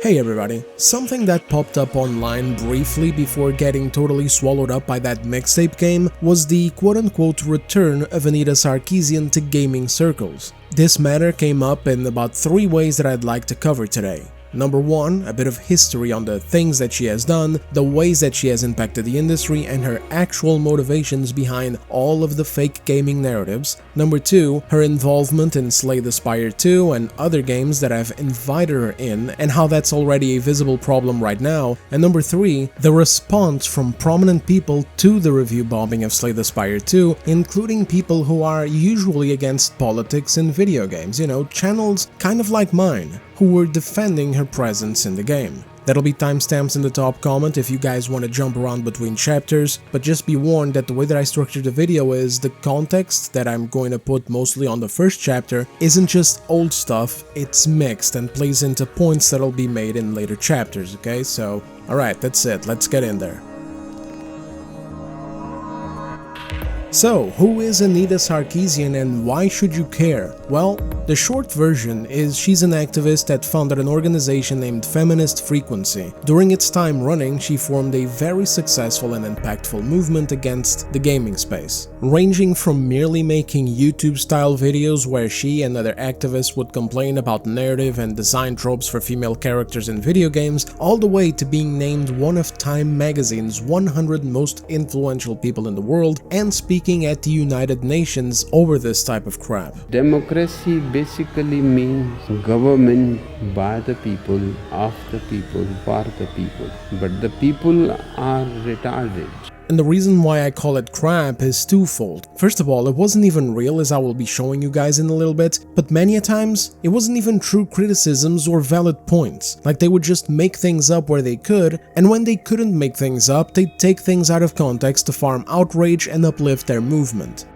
Hey everybody, something that popped up online briefly before getting totally swallowed up by that mixtape game was the quote-unquote return of Anita Sarkeesian to gaming circles. This matter came up in about 3 ways that I'd like to cover today. Number 1, a bit of history on the things that she has done, the ways that she has impacted the industry, and her actual motivations behind all of the fake gaming narratives. Number 2, her involvement in Slay the Spire 2 and other games that have invited her in, and how that's already a visible problem right now. And number 3, the response from prominent people to the review bombing of Slay the Spire 2, including people who are usually against politics in video games, channels kind of like mine, who were defending her presence in the game. That'll be timestamps in the top comment if you guys want to jump around between chapters, but just be warned that the way that I structured the video is the context that I'm going to put mostly on the first chapter isn't just old stuff, it's mixed and plays into points that'll be made in later chapters, okay? So, alright, that's it, let's get in there. So, who is Anita Sarkeesian and why should you care? Well, the short version is she's an activist that founded an organization named Feminist Frequency. During its time running, she formed a very successful and impactful movement against the gaming space, ranging from merely making YouTube-style videos where she and other activists would complain about narrative and design tropes for female characters in video games, all the way to being named one of Time magazine's 100 most influential people in the world and speaking at the United Nations over this type of crap. Democracy basically means government by the people, of the people, for the people. But the people are retarded. And the reason why I call it crap is twofold. First of all, it wasn't even real, as I will be showing you guys in a little bit, but many a times, it wasn't even true criticisms or valid points. Like, they would just make things up where they could, and when they couldn't make things up, they'd take things out of context to farm outrage and uplift their movement.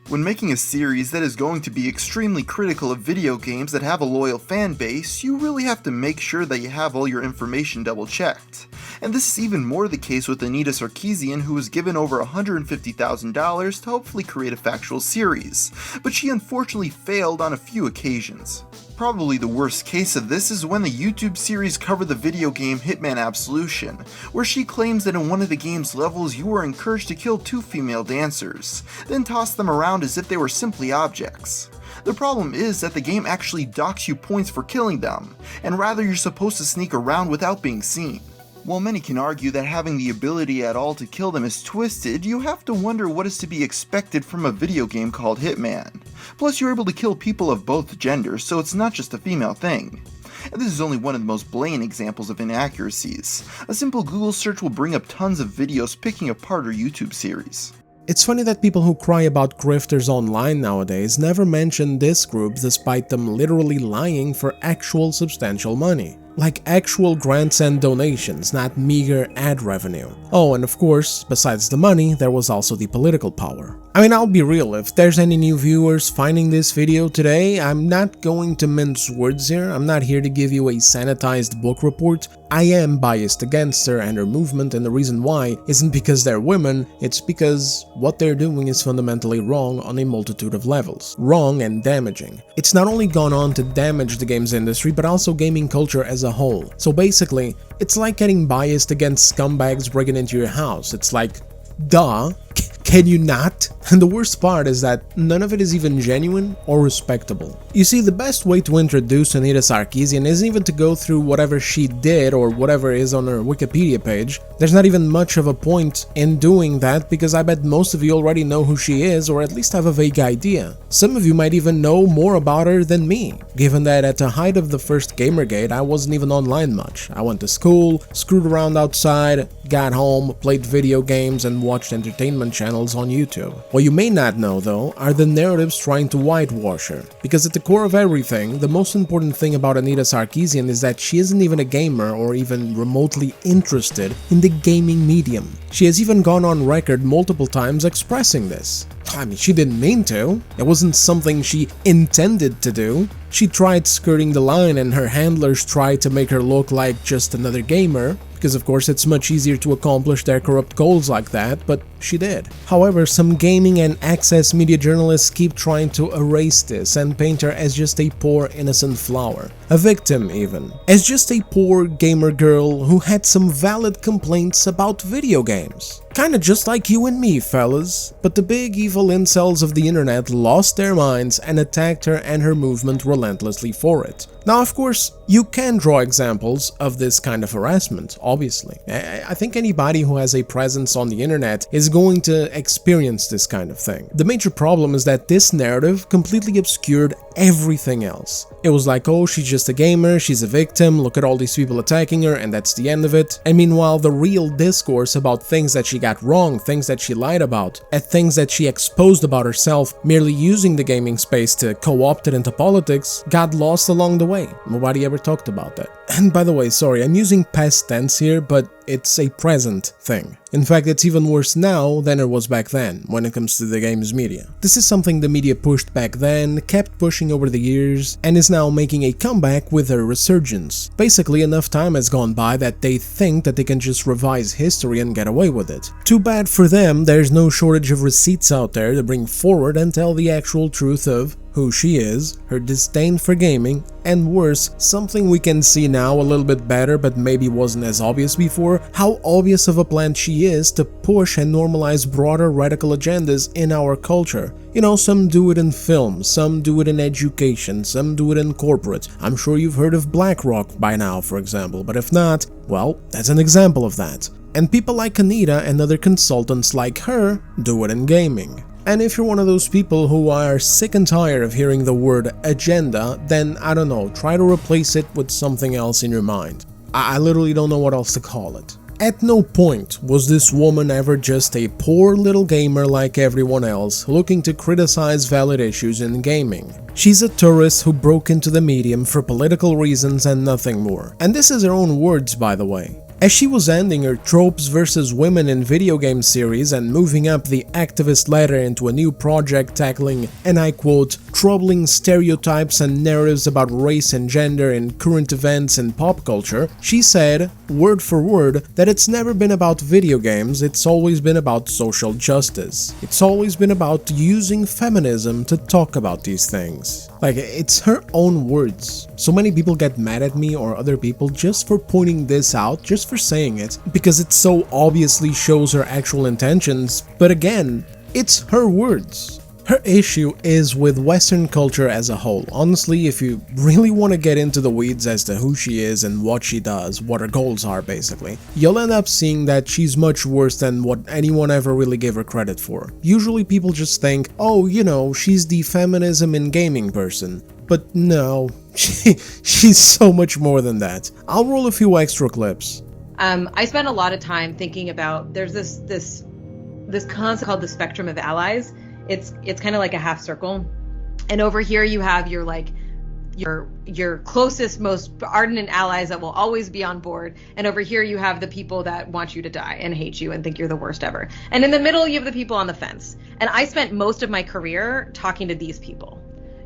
When making a series that is going to be extremely critical of video games that have a loyal fan base, you really have to make sure that you have all your information double-checked. And this is even more the case with Anita Sarkeesian, who was given over $150,000 to hopefully create a factual series, but she unfortunately failed on a few occasions. Probably the worst case of this is when the YouTube series covered the video game Hitman Absolution, where she claims that in one of the game's levels you were encouraged to kill 2 female dancers, then toss them around as if they were simply objects. The problem is that the game actually docks you points for killing them, and rather you're supposed to sneak around without being seen. While many can argue that having the ability at all to kill them is twisted, you have to wonder what is to be expected from a video game called Hitman. Plus, you're able to kill people of both genders, so it's not just a female thing. And this is only one of the most blatant examples of inaccuracies. A simple Google search will bring up tons of videos picking apart her YouTube series. It's funny that people who cry about grifters online nowadays never mention this group despite them literally lying for actual substantial money. Like actual grants and donations, not meager ad revenue. Oh, and of course, besides the money, there was also the political power. I mean, I'll be real, if there's any new viewers finding this video today, I'm not going to mince words here, I'm not here to give you a sanitized book report. I am biased against her and her movement, and the reason why isn't because they're women, it's because what they're doing is fundamentally wrong on a multitude of levels. Wrong and damaging. It's not only gone on to damage the games industry, but also gaming culture as a whole. So basically, it's like getting biased against scumbags breaking into your house. It's like, duh, can you not? And the worst part is that none of it is even genuine or respectable. You see, the best way to introduce Anita Sarkeesian isn't even to go through whatever she did or whatever is on her Wikipedia page. There's not even much of a point in doing that because I bet most of you already know who she is or at least have a vague idea. Some of you might even know more about her than me, given that at the height of the first Gamergate I wasn't even online much. I went to school, screwed around outside, got home, played video games and watched entertainment channels on YouTube. What you may not know though are the narratives trying to whitewash her, because at the core of everything, the most important thing about Anita Sarkeesian is that she isn't even a gamer or even remotely interested in the gaming medium. She has even gone on record multiple times expressing this. I mean, she didn't mean to, it wasn't something she intended to do. She tried skirting the line and her handlers tried to make her look like just another gamer, because of course it's much easier to accomplish their corrupt goals like that, but she did. However, some gaming and access media journalists keep trying to erase this and paint her as just a poor innocent flower, a victim even, as just a poor gamer girl who had some valid complaints about video games. Kinda just like you and me, fellas. But the big evil incels of the internet lost their minds and attacked her and her movement relentlessly for it. Now, of course, you can draw examples of this kind of harassment, obviously. I think anybody who has a presence on the internet is going to experience this kind of thing. The major problem is that this narrative completely obscured everything else. It was like, oh, she's just a gamer, she's a victim, look at all these people attacking her, and that's the end of it. And meanwhile, the real discourse about things that she got wrong, things that she lied about, and things that she exposed about herself, merely using the gaming space to co-opt it into politics, got lost along the way. Nobody ever talked about that. And by the way, sorry, I'm using past tense here, but it's a present thing. In fact, it's even worse now than it was back then, when it comes to the games media. This is something the media pushed back then, kept pushing over the years, and is now making a comeback with a resurgence. Basically, enough time has gone by that they think that they can just revise history and get away with it. Too bad for them, there's no shortage of receipts out there to bring forward and tell the actual truth of who she is, her disdain for gaming, and worse, something we can see now a little bit better but maybe wasn't as obvious before, how obvious of a plant she is to push and normalize broader radical agendas in our culture. You know, some do it in film, some do it in education, some do it in corporate. I'm sure you've heard of BlackRock by now, for example, but if not, well, that's an example of that. And people like Anita and other consultants like her do it in gaming. And if you're one of those people who are sick and tired of hearing the word agenda, then I don't know, try to replace it with something else in your mind. I literally don't know what else to call it. At no point was this woman ever just a poor little gamer like everyone else, looking to criticize valid issues in gaming. She's a tourist who broke into the medium for political reasons and nothing more. And this is her own words, by the way. As she was ending her Tropes vs. Women in Video Game series and moving up the activist ladder into a new project tackling, and I quote, troubling stereotypes and narratives about race and gender in current events and pop culture, she said, word for word, that it's never been about video games, it's always been about social justice. It's always been about using feminism to talk about these things. Like, it's her own words. So many people get mad at me or other people just for pointing this out, just for saying it, because it so obviously shows her actual intentions, but again, it's her words. Her issue is with Western culture as a whole. Honestly, if you really want to get into the weeds as to who she is and what she does, what her goals are basically, you'll end up seeing that she's much worse than what anyone ever really gave her credit for. Usually people just think, oh, you know, she's the feminism in gaming person. But no, she's so much more than that. I'll roll a few extra clips. I spent a lot of time thinking about, there's this concept called the spectrum of allies. It's kind of like a half circle, and over here you have your closest, most ardent allies that will always be on board, and over here you have the people that want you to die and hate you and think you're the worst ever, and in the middle you have the people on the fence. And I spent most of my career talking to these people,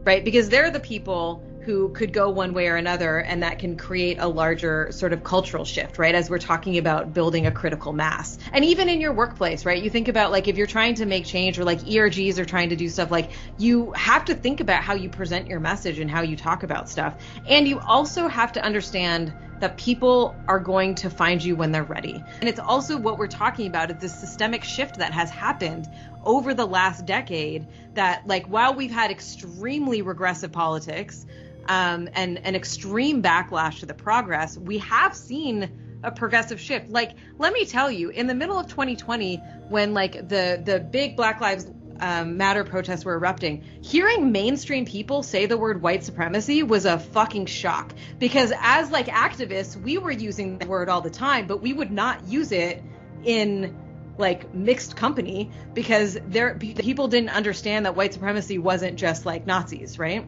right? Because they're the people who could go one way or another, and that can create a larger sort of cultural shift, right? As we're talking about building a critical mass. And even in your workplace, right? You think about, like, if you're trying to make change, or like ERGs are trying to do stuff, like, you have to think about how you present your message and how you talk about stuff. And you also have to understand that people are going to find you when they're ready. And it's also what we're talking about is this systemic shift that has happened over the last decade, that, like, while we've had extremely regressive politics, and an extreme backlash to the progress, we have seen a progressive shift. Like, let me tell you, in the middle of 2020, when like the big Black Lives Matter protests were erupting, hearing mainstream people say the word white supremacy was a fucking shock. Because as like activists, we were using the word all the time, but we would not use it in like mixed company, because people didn't understand that white supremacy wasn't just like Nazis, right?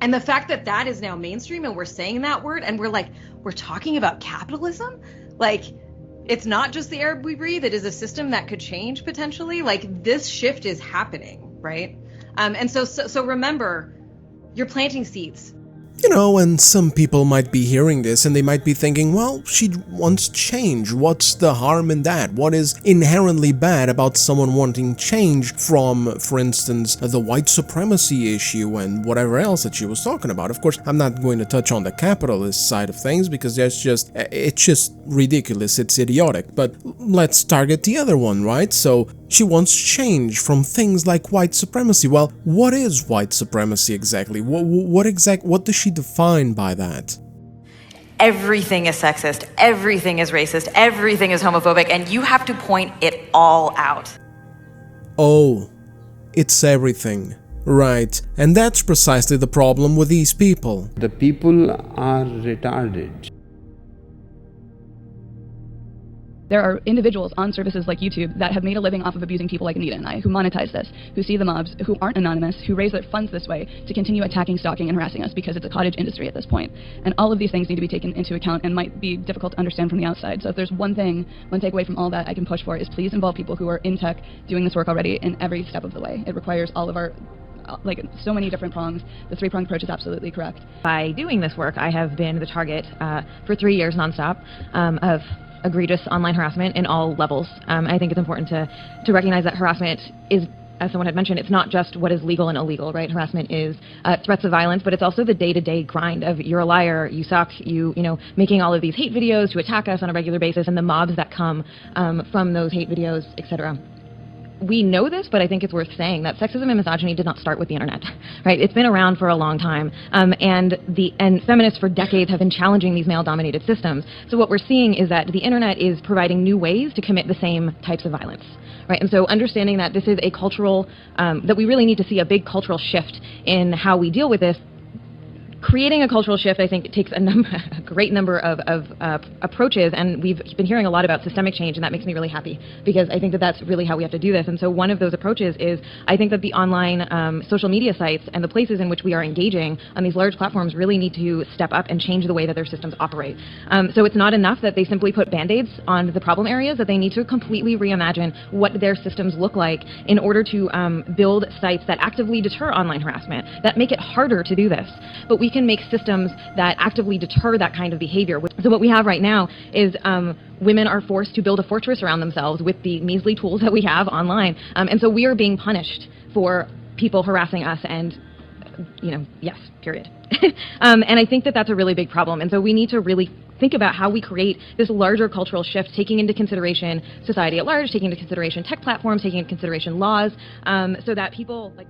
And the fact that that is now mainstream and we're saying that word and we're talking about capitalism, like, it's not just the air we breathe, it is a system that could change potentially. Like, this shift is happening, right? And so remember, you're planting seeds. You know, and some people might be hearing this and they might be thinking, well, she wants change. What's the harm in that? What is inherently bad about someone wanting change from, for instance, the white supremacy issue and whatever else that she was talking about? Of course, I'm not going to touch on the capitalist side of things because it's just ridiculous, it's idiotic. But let's target the other one, right? So she wants change from things like white supremacy. Well, what is white supremacy exactly? What does she define by that? Everything is sexist, everything is racist, everything is homophobic, and you have to point it all out. Oh, it's everything. Right, and that's precisely the problem with these people. The people are retarded. There are individuals on services like YouTube that have made a living off of abusing people like Anita and I, who monetize this, who see the mobs, who aren't anonymous, who raise their funds this way to continue attacking, stalking, and harassing us because it's a cottage industry at this point. And all of these things need to be taken into account and might be difficult to understand from the outside. So if there's one takeaway from all that I can push for is please involve people who are in tech doing this work already in every step of the way. It requires all of our so many different prongs. The three-pronged approach is absolutely correct. By doing this work, I have been the target for 3 years nonstop of egregious online harassment in all levels. I think it's important to recognize that harassment is, as someone had mentioned, it's not just what is legal and illegal, right? Harassment is threats of violence, but it's also the day-to-day grind of you're a liar, you suck, you know, making all of these hate videos to attack us on a regular basis, and the mobs that come from those hate videos, etc. We know this, but I think it's worth saying that sexism and misogyny did not start with the internet, right? It's been around for a long time, and feminists for decades have been challenging these male-dominated systems. So what we're seeing is that the internet is providing new ways to commit the same types of violence, right? And so understanding that this is a cultural, that we really need to see a big cultural shift in how we deal with this. Creating a cultural shift, I think, takes a great number of approaches, and we've been hearing a lot about systemic change, and that makes me really happy, because I think that that's really how we have to do this. And so one of those approaches is, I think that the online social media sites and the places in which we are engaging on these large platforms really need to step up and change the way that their systems operate. So it's not enough that they simply put band-aids on the problem areas, that they need to completely reimagine what their systems look like in order to build sites that actively deter online harassment, that make it harder to do this. But we can make systems that actively deter that kind of behavior. So what we have right now is women are forced to build a fortress around themselves with the measly tools that we have online. And so we are being punished for people harassing us, and, you know, yes, period. And I think that that's a really big problem. And so we need to really think about how we create this larger cultural shift, taking into consideration society at large, taking into consideration tech platforms, taking into consideration laws, so that people like...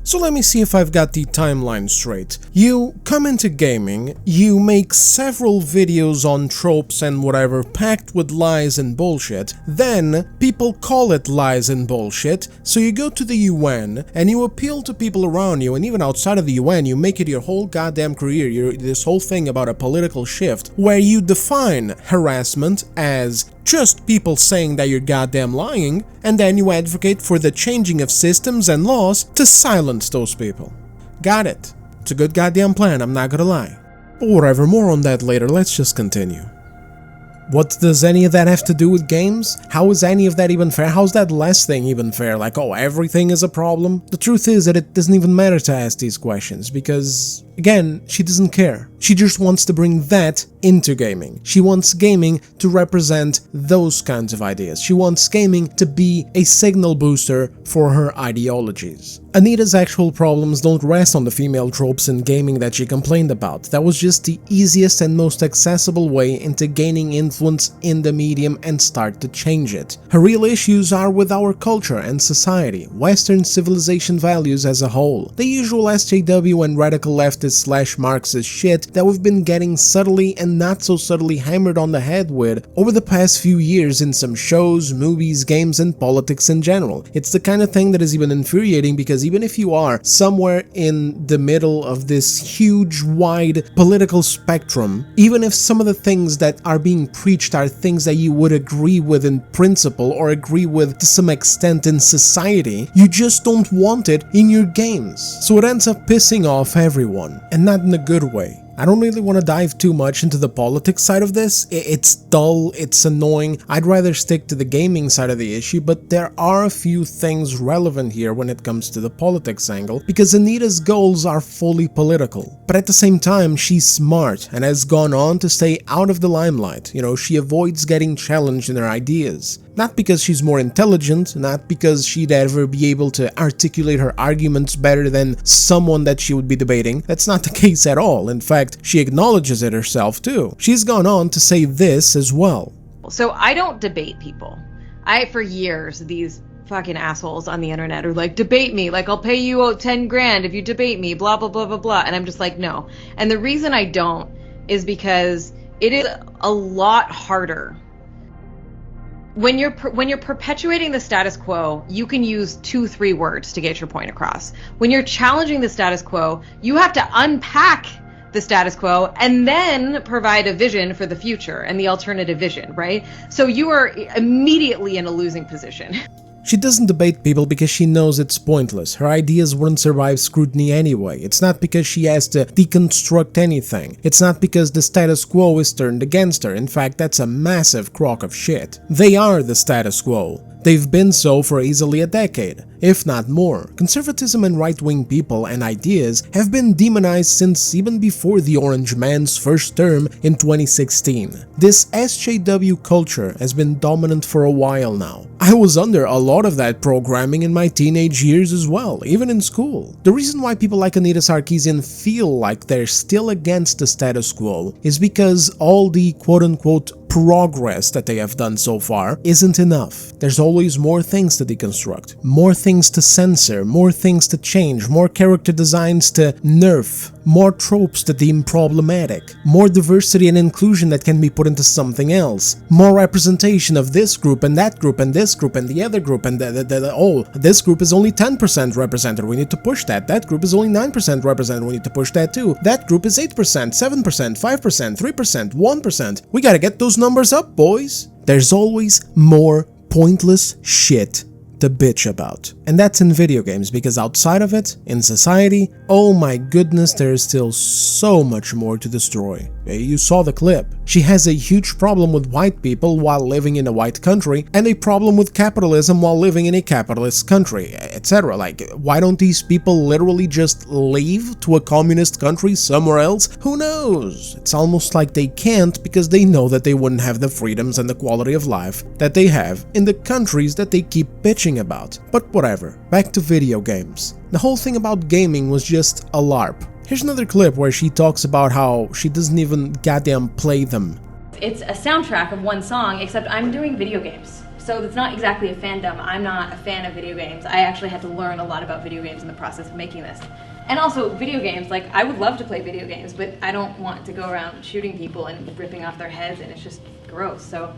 So let me see if I've got the timeline straight. You come into gaming, you make several videos on tropes and whatever packed with lies and bullshit, then people call it lies and bullshit, so you go to the UN and you appeal to people around you, and even outside of the UN you make it your whole goddamn career, this whole thing about a political shift, where you define harassment as just people saying that you're goddamn lying, and then you advocate for the changing of systems and laws to silence those people. Got it. It's a good goddamn plan, I'm not gonna lie. But whatever, more on that later, let's just continue. What does any of that have to do with games? How is any of that even fair? How's that last thing even fair? Like, oh, everything is a problem? The truth is that it doesn't even matter to ask these questions, because, again, she doesn't care. She just wants to bring that into gaming. She wants gaming to represent those kinds of ideas. She wants gaming to be a signal booster for her ideologies. Anita's actual problems don't rest on the female tropes in gaming that she complained about. That was just the easiest and most accessible way into gaining influence in the medium and start to change it. Her real issues are with our culture and society, Western civilization values as a whole, the usual SJW and radical leftist / Marxist shit that we've been getting subtly and not so subtly hammered on the head with over the past few years in some shows, movies, games, and politics in general. It's the kind of thing that is even infuriating, because even if you are somewhere in the middle of this huge, wide political spectrum, even if some of the things that are being preached are things that you would agree with in principle or agree with to some extent in society, you just don't want it in your games. So it ends up pissing off everyone, and not in a good way. I don't really want to dive too much into the politics side of this. It's dull, it's annoying. I'd rather stick to the gaming side of the issue, but there are a few things relevant here when it comes to the politics angle, because Anita's goals are fully political. But at the same time, she's smart and has gone on to stay out of the limelight. You know, she avoids getting challenged in her ideas. Not because she's more intelligent, not because she'd ever be able to articulate her arguments better than someone that she would be debating. That's not the case at all. In fact, she acknowledges it herself too. She's gone on to say this as well. So I don't debate people. For years, these fucking assholes on the internet are like, debate me, like I'll pay you 10 grand if you debate me, blah, blah, blah, blah, blah. And I'm just like, no. And the reason I don't is because it is a lot harder. When you're perpetuating the status quo, you can use 2-3 words to get your point across. When you're challenging the status quo, you have to unpack the status quo and then provide a vision for the future and the alternative vision, right? So you are immediately in a losing position. She doesn't debate people because she knows it's pointless. Her ideas wouldn't survive scrutiny anyway. It's not because she has to deconstruct anything. It's not because the status quo is turned against her. In fact, that's a massive crock of shit. They are the status quo. They've been so for easily a decade, if not more. Conservatism and right-wing people and ideas have been demonized since even before the Orange Man's first term in 2016. This SJW culture has been dominant for a while now. I was under a lot of that programming in my teenage years as well, even in school. The reason why people like Anita Sarkeesian feel like they're still against the status quo is because all the quote-unquote progress that they have done so far isn't enough. There's always more things to deconstruct, more things to censor, more things to change, more character designs to nerf, more tropes to deem problematic, more diversity and inclusion that can be put into something else, more representation of this group and that group and this group and the other group and this group is only 10% represented, we need to push that, that group is only 9% represented, we need to push that too, that group is 8%, 7%, 5%, 3%, 1%, we gotta get those numbers up, boys. There's always more pointless shit to bitch about. And that's in video games, because outside of it, in society, oh my goodness, there is still so much more to destroy. You saw the clip. She has a huge problem with white people while living in a white country, and a problem with capitalism while living in a capitalist country, etc. Like, why don't these people literally just leave to a communist country somewhere else? Who knows? It's almost like they can't because they know that they wouldn't have the freedoms and the quality of life that they have in the countries that they keep bitching about. But whatever, back to video games. The whole thing about gaming was just a LARP. Here's another clip where she talks about how she doesn't even goddamn play them. It's a soundtrack of one song, except I'm doing video games. So it's not exactly a fandom. I'm not a fan of video games. I actually had to learn a lot about video games in the process of making this. And also video games, like I would love to play video games, but I don't want to go around shooting people and ripping off their heads, and it's just gross. So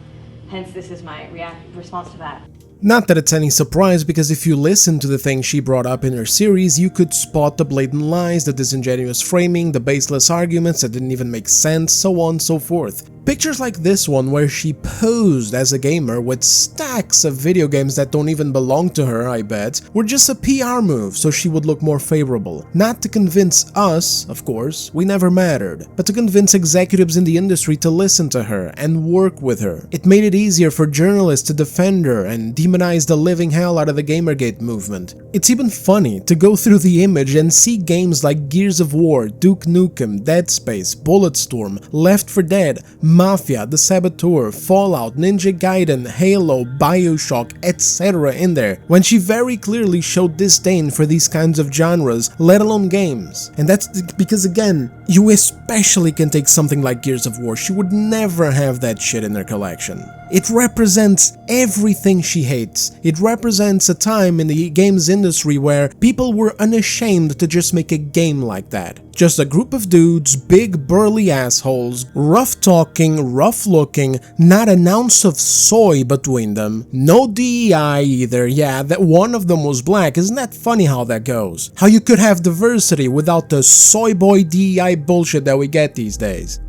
hence this is my response to that. Not that it's any surprise, because if you listen to the things she brought up in her series, you could spot the blatant lies, the disingenuous framing, the baseless arguments that didn't even make sense, so on and so forth. Pictures like this one where she posed as a gamer with stacks of video games that don't even belong to her, I bet, were just a PR move so she would look more favorable. Not to convince us, of course, we never mattered, but to convince executives in the industry to listen to her and work with her. It made it easier for journalists to defend her and demonize the living hell out of the Gamergate movement. It's even funny to go through the image and see games like Gears of War, Duke Nukem, Dead Space, Bulletstorm, Left 4 Dead, Mafia, The Saboteur, Fallout, Ninja Gaiden, Halo, Bioshock, etc. in there, when she very clearly showed disdain for these kinds of genres, let alone games. And that's because, again, you especially can take something like Gears of War. She would never have that shit in her collection. It represents everything she hates. It represents a time in the games industry where people were unashamed to just make a game like that. Just a group of dudes, big burly assholes, rough talking, rough looking, not an ounce of soy between them, no DEI either. Yeah, that one of them was black. Isn't that funny how that goes? How you could have diversity without the soy boy DEI bullshit that we get these days.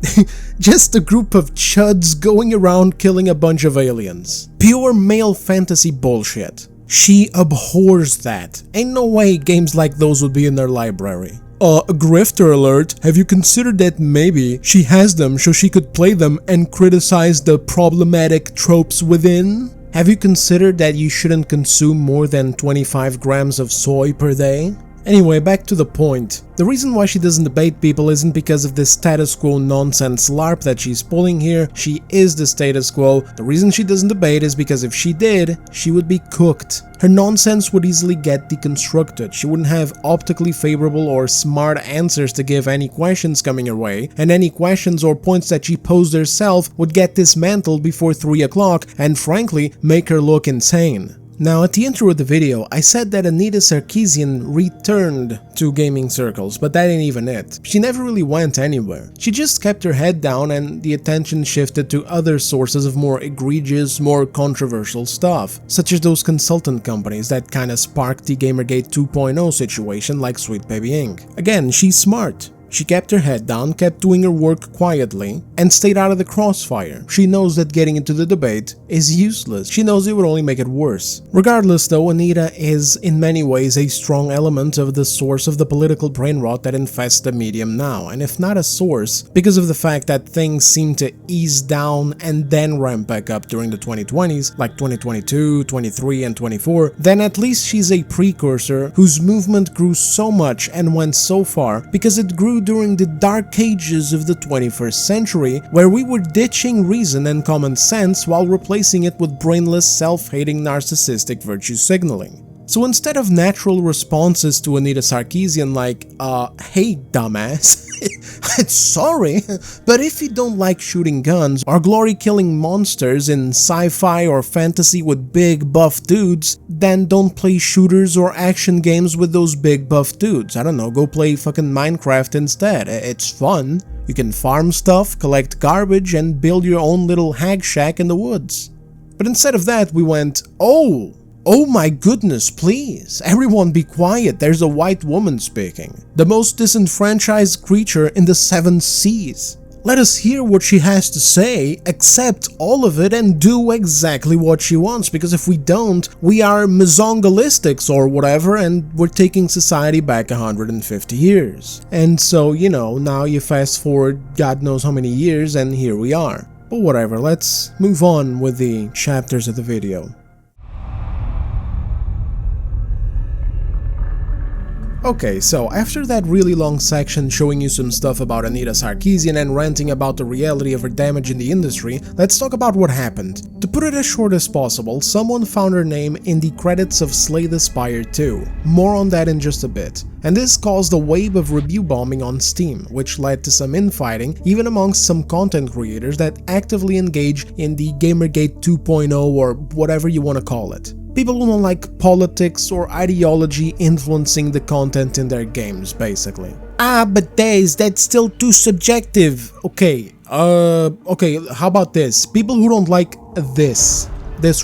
Just a group of chuds going around killing a bunch of aliens. Pure male fantasy bullshit. She abhors that. Ain't no way games like those would be in their library. Grifter alert, have you considered that maybe she has them so she could play them and criticize the problematic tropes within? Have you considered that you shouldn't consume more than 25 grams of soy per day? Anyway, back to the point. The reason why she doesn't debate people isn't because of this status quo nonsense LARP that she's pulling here. She is the status quo. The reason she doesn't debate is because if she did, she would be cooked. Her nonsense would easily get deconstructed. She wouldn't have optically favorable or smart answers to give any questions coming her way, and any questions or points that she posed herself would get dismantled before 3 o'clock and frankly make her look insane. Now, at the intro of the video, I said that Anita Sarkeesian returned to gaming circles, but that ain't even it. She never really went anywhere. She just kept her head down and the attention shifted to other sources of more egregious, more controversial stuff, such as those consultant companies that kinda sparked the Gamergate 2.0 situation like Sweet Baby Inc. Again, she's smart. She kept her head down, kept doing her work quietly, and stayed out of the crossfire. She knows that getting into the debate is useless. She knows it would only make it worse. Regardless though, Anita is in many ways a strong element of the source of the political brain rot that infests the medium now, and if not a source, because of the fact that things seem to ease down and then ramp back up during the 2020s, like 2022, 23, and 24, then at least she's a precursor whose movement grew so much and went so far because it grew during the dark ages of the 21st century, where we were ditching reason and common sense while replacing it with brainless, self-hating, narcissistic virtue signaling. So instead of natural responses to Anita Sarkeesian like, hey dumbass, sorry, but if you don't like shooting guns or glory-killing monsters in sci-fi or fantasy with big buff dudes, then don't play shooters or action games with those big buff dudes. I don't know, go play fucking Minecraft instead. It's fun. You can farm stuff, collect garbage, and build your own little hag shack in the woods. But instead of that, we went, oh my goodness, please, everyone be quiet, there's a white woman speaking. The most disenfranchised creature in the 7 seas. Let us hear what she has to say, accept all of it, and do exactly what she wants, because if we don't, we are misongalistics or whatever, and we're taking society back 150 years. And so, you know, now you fast forward God knows how many years, and here we are. But whatever, let's move on with the chapters of the video. Okay, so after that really long section showing you some stuff about Anita Sarkeesian and ranting about the reality of her damage in the industry, let's talk about what happened. To put it as short as possible, someone found her name in the credits of Slay the Spire 2. More on that in just a bit. And this caused a wave of review bombing on Steam, which led to some infighting even amongst some content creators that actively engage in the Gamergate 2.0 or whatever you want to call it. People who don't like politics or ideology influencing the content in their games, basically. But that's still too subjective. Okay, how about this? People who don't like this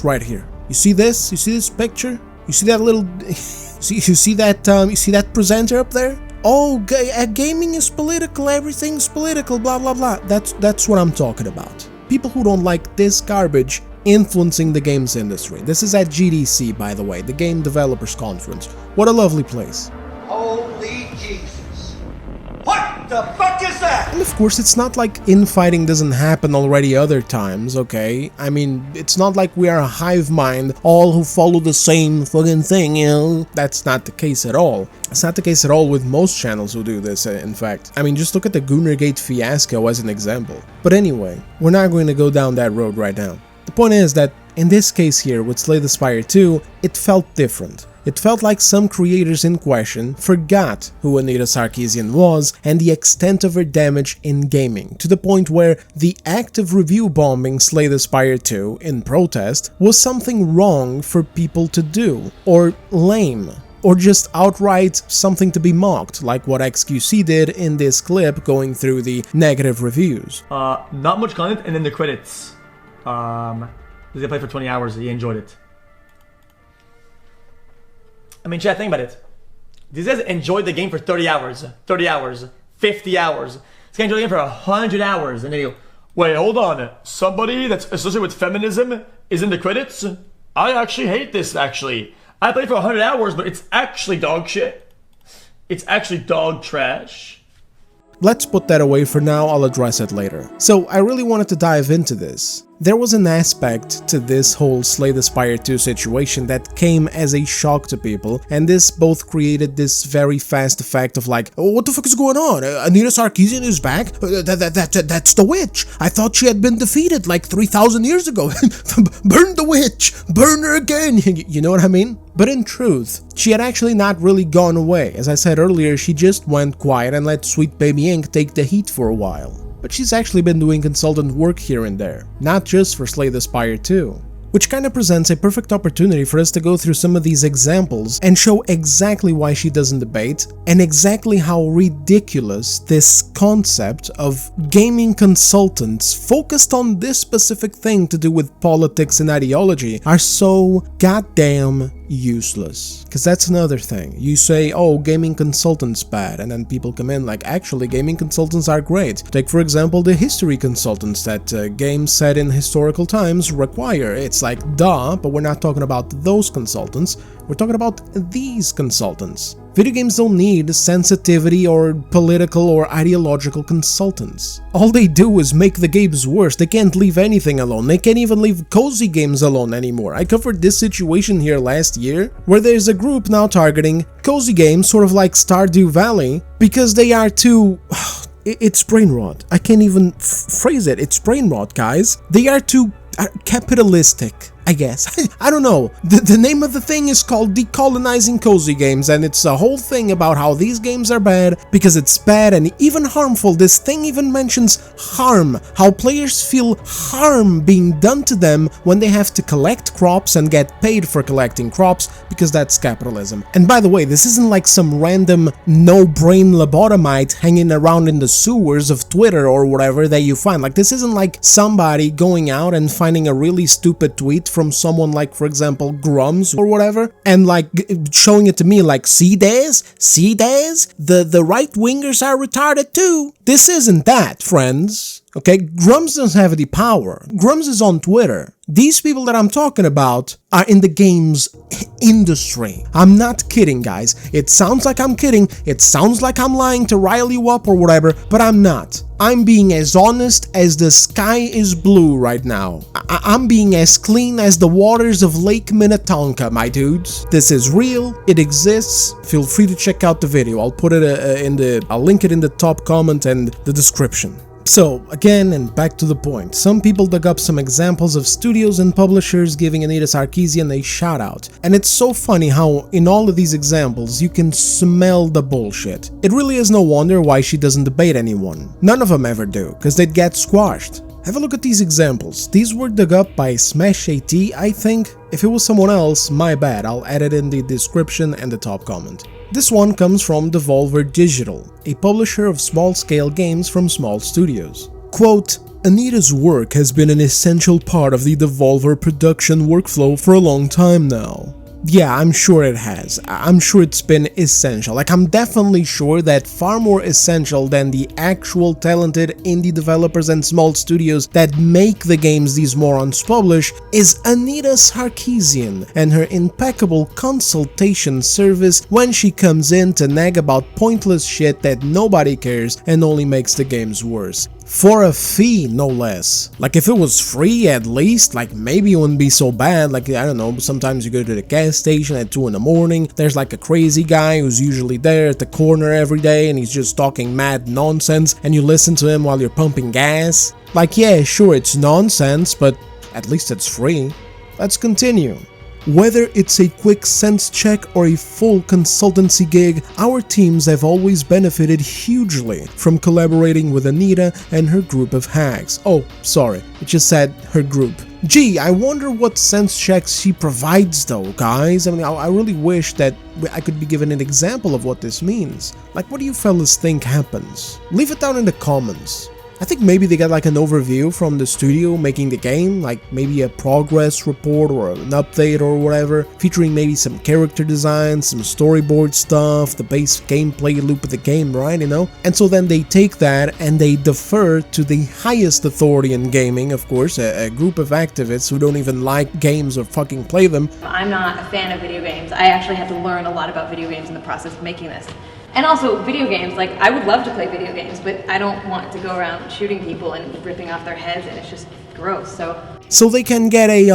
right here. You see this? You see this picture? You see that little, you see that presenter up there? Oh, gaming is political, everything's political, blah blah blah. That's what I'm talking about. People who don't like this garbage influencing the games industry. This is at GDC, by the way, the Game Developers Conference. What a lovely place. Holy Jesus. What the fuck is that? And of course, it's not like infighting doesn't happen already other times, okay? I mean, it's not like we are a hive mind, all who follow the same fucking thing, you know? That's not the case at all. It's not the case at all with most channels who do this, in fact. I mean, just look at the Gunnergate fiasco as an example. But anyway, we're not going to go down that road right now. The point is that in this case here with Slay the Spire 2, it felt different. It felt like some creators in question forgot who Anita Sarkeesian was and the extent of her damage in gaming, to the point where the act of review bombing Slay the Spire 2 in protest was something wrong for people to do, or lame, or just outright something to be mocked, like what XQC did in this clip going through the negative reviews. Not much content, and then the credits. They played for 20 hours, he enjoyed it. I mean, chat, think about it. These guys enjoyed the game for 30 hours, 30 hours, 50 hours. This guy enjoyed the game for 100 hours, and then you go, wait, hold on, somebody that's associated with feminism is in the credits? I actually hate this, actually. I played for 100 hours, but it's actually dog shit. It's actually dog trash. Let's put that away for now, I'll address it later. So, I really wanted to dive into this. There was an aspect to this whole Slay the Spire 2 situation that came as a shock to people, and this both created this very fast effect of like, oh, what the fuck is going on? Anita Sarkeesian is back? That's the witch! I thought she had been defeated like 3,000 years ago. Burn the witch! Burn her again! You know what I mean? But in truth, she had actually not really gone away. As I said earlier, she just went quiet and let Sweet Baby Ink take the heat for a while. But she's actually been doing consultant work here and there, not just for Slay the Spire 2. Which kinda presents a perfect opportunity for us to go through some of these examples and show exactly why she doesn't debate, and exactly how ridiculous this concept of gaming consultants focused on this specific thing to do with politics and ideology are so goddamn useless. Because that's another thing. You say, oh, gaming consultants bad, and then people come in like, actually, gaming consultants are great. Take, for example, the history consultants that games set in historical times require. It's like, duh, but we're not talking about those consultants. We're talking about these consultants. Video games don't need sensitivity or political or ideological consultants. All they do is make the games worse. They can't leave anything alone. They can't even leave cozy games alone anymore. I covered this situation here last year, where there's a group now targeting cozy games, sort of like Stardew Valley, because they are too... It's brain rot. I can't even phrase it. It's brain rot, guys. They are too capitalistic, I guess. I don't know. The name of the thing is called Decolonizing Cozy Games, and it's a whole thing about how these games are bad because it's bad and even harmful. This thing even mentions harm, how players feel harm being done to them when they have to collect crops and get paid for collecting crops, because that's capitalism. And by the way, this isn't like some random no-brain lobotomite hanging around in the sewers of Twitter or whatever that you find. Like, this isn't like somebody going out and finding a really stupid tweet from someone like, for example, Grums or whatever, and like showing it to me like, see Daz? See Daz? The right-wingers are retarded too. This isn't that, friends. Okay, Grums doesn't have any power. Grums is on Twitter. These people that I'm talking about are in the games industry. I'm not kidding, guys. It sounds like I'm kidding. It sounds like I'm lying to rile you up or whatever, but I'm not. I'm being as honest as the sky is blue right now. I'm being as clean as the waters of Lake Minnetonka, my dudes. This is real. It exists. Feel free to check out the video. I'll put it I'll link it in the top comment and the description. So, again, and back to the point, some people dug up some examples of studios and publishers giving Anita Sarkeesian a shout out, and it's so funny how in all of these examples you can smell the bullshit. It really is no wonder why she doesn't debate anyone. None of them ever do, because they'd get squashed. Have a look at these examples. These were dug up by Smash80, I think. If it was someone else, my bad, I'll add it in the description and the top comment. This one comes from Devolver Digital, a publisher of small-scale games from small studios. Quote, Anita's work has been an essential part of the Devolver production workflow for a long time now. Yeah, I'm sure it has. I'm sure it's been essential. Like, I'm definitely sure that far more essential than the actual talented indie developers and small studios that make the games these morons publish is Anita Sarkeesian and her impeccable consultation service when she comes in to nag about pointless shit that nobody cares and only makes the games worse. For a fee, no less. Like, if it was free at least, like, maybe it wouldn't be so bad. Like, I don't know, sometimes you go to the gas station at 2 in the morning, there's like a crazy guy who's usually there at the corner every day and he's just talking mad nonsense and you listen to him while you're pumping gas. Like, yeah, sure, it's nonsense, but at least it's free. Let's continue. Whether it's a quick sense check or a full consultancy gig, our teams have always benefited hugely from collaborating with Anita and her group of hacks. Oh, sorry, it just said her group. Gee, I wonder what sense checks she provides though, guys. I mean, I really wish that I could be given an example of what this means. Like, what do you fellas think happens? Leave it down in the comments. I think maybe they got like an overview from the studio making the game, like maybe a progress report or an update or whatever, featuring maybe some character design, some storyboard stuff, the base gameplay loop of the game, right, you know? And so then they take that and they defer to the highest authority in gaming, of course, a group of activists who don't even like games or fucking play them. I'm not a fan of video games. I actually had to learn a lot about video games in the process of making this. And also, video games, like, I would love to play video games, but I don't want to go around shooting people and ripping off their heads, and it's just gross, So they can get a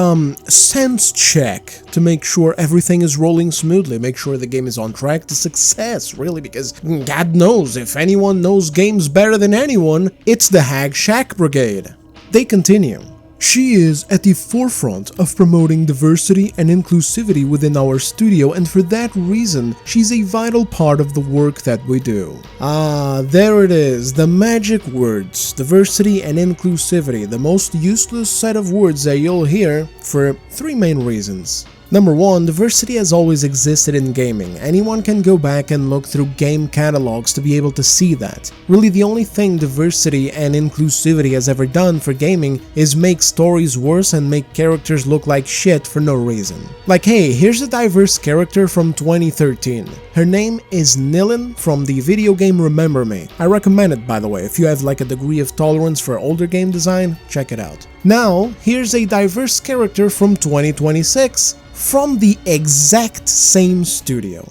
sense check to make sure everything is rolling smoothly, make sure the game is on track to success, really, because God knows, if anyone knows games better than anyone, it's the Hag Shack Brigade. They continue. She is at the forefront of promoting diversity and inclusivity within our studio, and for that reason, she's a vital part of the work that we do. Ah, there it is, the magic words, diversity and inclusivity, the most useless set of words that you'll hear for three main reasons. Number 1, diversity has always existed in gaming. Anyone can go back and look through game catalogs to be able to see that. Really, the only thing diversity and inclusivity has ever done for gaming is make stories worse and make characters look like shit for no reason. Like, hey, here's a diverse character from 2013. Her name is Nilin from the video game Remember Me. I recommend it, by the way. If you have like a degree of tolerance for older game design, check it out. Now, here's a diverse character from 2026. From the exact same studio.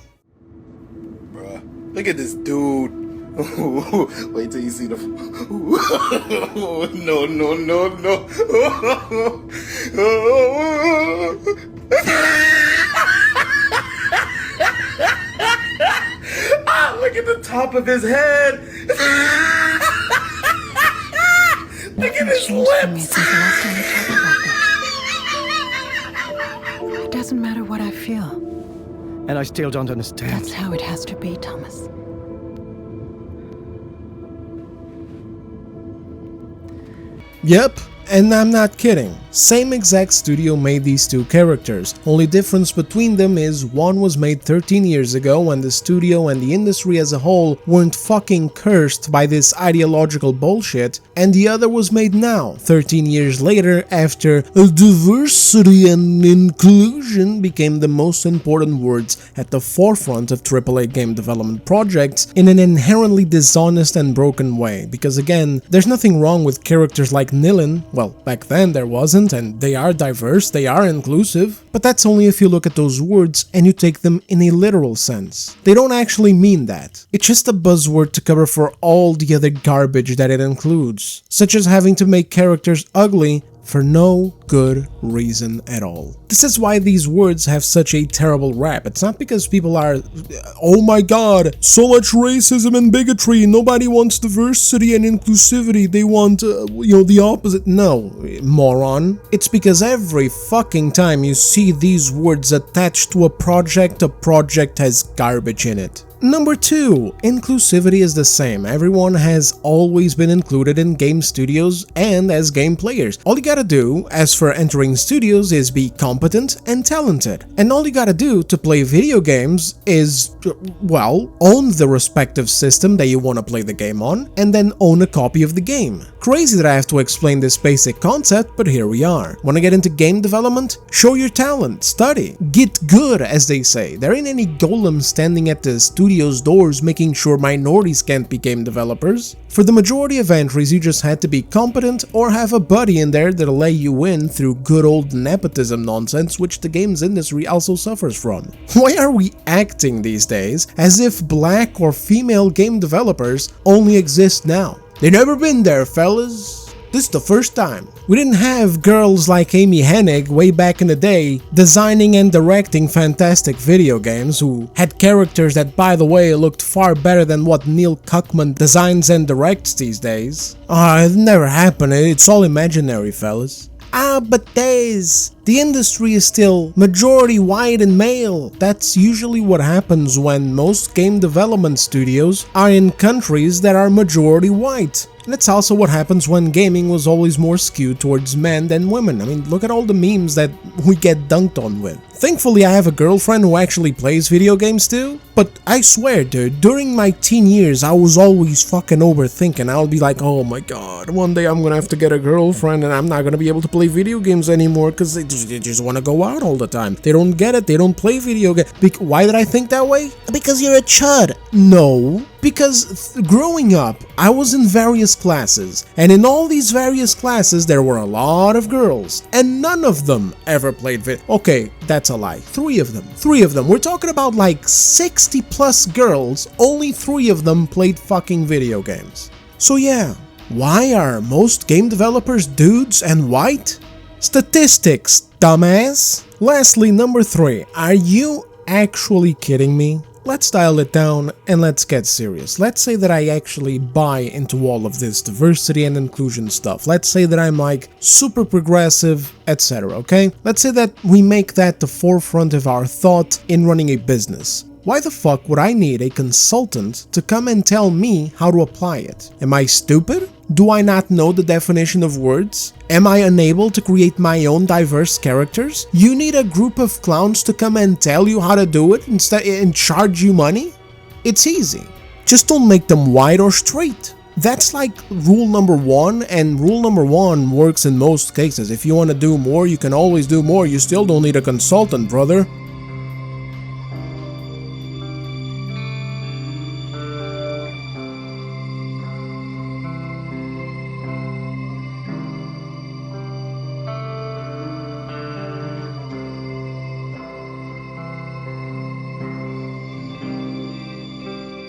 Bruh, look at this dude. Wait till you see the... No, no, no, no. Ah, look at the top of his head. Look at his lips. It doesn't matter what I feel. And I still don't understand. That's how it has to be, Thomas. Yep, and I'm not kidding. Same exact studio made these two characters. Only difference between them is one was made 13 years ago when the studio and the industry as a whole weren't fucking cursed by this ideological bullshit, and the other was made now, 13 years later, after diversity and inclusion became the most important words at the forefront of AAA game development projects in an inherently dishonest and broken way. Because again, there's nothing wrong with characters like Nilin. Well, back then there wasn't, and they are diverse, they are inclusive, but that's only if you look at those words and you take them in a literal sense. They don't actually mean that. It's just a buzzword to cover for all the other garbage that it includes, such as having to make characters ugly for no good reason at all. This is why these words have such a terrible rap. It's not because people are, oh my god, so much racism and bigotry, nobody wants diversity and inclusivity, they want, the opposite. No, moron. It's because every fucking time you see these words attached to a project has garbage in it. Number 2, inclusivity is the same. Everyone has always been included in game studios and as game players. All you gotta do, as for entering studios, is be competent and talented. And all you gotta do to play video games is, well, own the respective system that you wanna play the game on, and then own a copy of the game. Crazy that I have to explain this basic concept, but here we are. Wanna get into game development? Show your talent, study, get good, as they say. There ain't any golem standing at the studio's doors making sure minorities can't be game developers. For the majority of entries, you just had to be competent or have a buddy in there that'll let you in through good old nepotism nonsense, which the games industry also suffers from. Why are we acting these days as if black or female game developers only exist now? They never been there, fellas. This is the first time. We didn't have girls like Amy Hennig way back in the day designing and directing fantastic video games who had characters that, by the way, looked far better than what Neil Cuckman designs and directs these days. It never happened. It's all imaginary, fellas. But the industry is still majority white and male. That's usually what happens when most game development studios are in countries that are majority white. And it's also what happens when gaming was always more skewed towards men than women. I mean, look at all the memes that we get dunked on with. Thankfully, I have a girlfriend who actually plays video games too, but I swear, dude, during my teen years, I was always fucking overthinking. I'll be like, oh my god, one day I'm gonna have to get a girlfriend and I'm not gonna be able to play video games anymore because They just want to go out all the time. They don't get it. They don't play video games. Why did I think that way? Because you're a chud. No. Because growing up, I was in various classes, and in all these various classes, there were a lot of girls, and none of them ever played video. Okay, that's a lie. 3 of them. 3 of them. We're talking about like 60 plus girls, only 3 of them played fucking video games. So yeah, why are most game developers dudes and white? Statistics, dumbass. Lastly, number 3. Are you actually kidding me? Let's dial it down and let's get serious. Let's say that I actually buy into all of this diversity and inclusion stuff. Let's say that I'm like super progressive, etc. Okay? Let's say that we make that the forefront of our thought in running a business. Why the fuck would I need a consultant to come and tell me how to apply it? Am I stupid? Do I not know the definition of words? Am I unable to create my own diverse characters? You need a group of clowns to come and tell you how to do it and charge you money? It's easy. Just don't make them white or straight. That's like rule number 1, and rule number 1 works in most cases. If you want to do more, you can always do more. You still don't need a consultant, brother.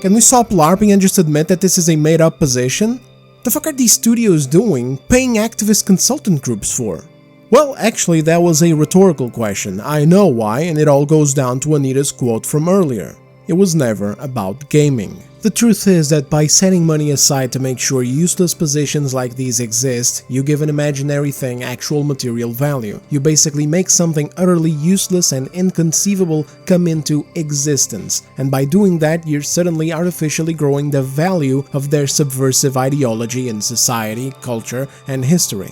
Can we stop LARPing and just admit that this is a made-up position? The fuck are these studios doing, paying activist consultant groups for? Well, actually, that was a rhetorical question. I know why, and it all goes down to Anita's quote from earlier. It was never about gaming. The truth is that by setting money aside to make sure useless positions like these exist, you give an imaginary thing actual material value. You basically make something utterly useless and inconceivable come into existence, and by doing that, you're suddenly artificially growing the value of their subversive ideology in society, culture, and history.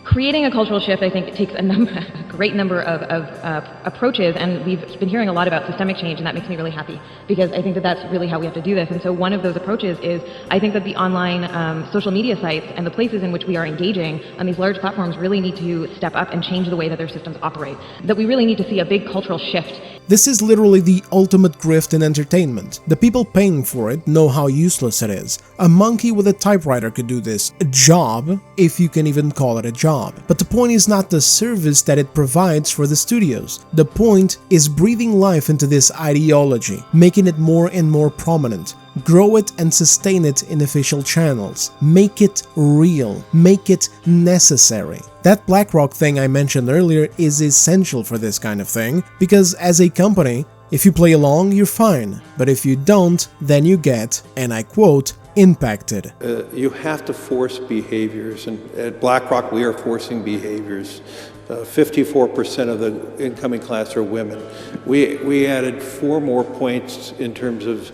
Creating a cultural shift, I think, takes a great number of approaches, and we've been hearing a lot about systemic change, and that makes me really happy, because I think that that's really how we have to do this. And so one of those approaches is, I think that the online social media sites and the places in which we are engaging on these large platforms really need to step up and change the way that their systems operate. That we really need to see a big cultural shift. This is literally the ultimate grift in entertainment. The people paying for it know how useless it is. A monkey with a typewriter could do this. A job, if you can even call it a job. But the point is not the service that it provides for the studios. The point is breathing life into this ideology, making it more and more prominent. Grow it and sustain it in official channels. Make it real. Make it necessary. That BlackRock thing I mentioned earlier is essential for this kind of thing, because as a company, if you play along, you're fine. But if you don't, then you get, and I quote, impacted. You have to force behaviors, and at BlackRock we are forcing behaviors. 54% of the incoming class are women. We added 4 more points in terms of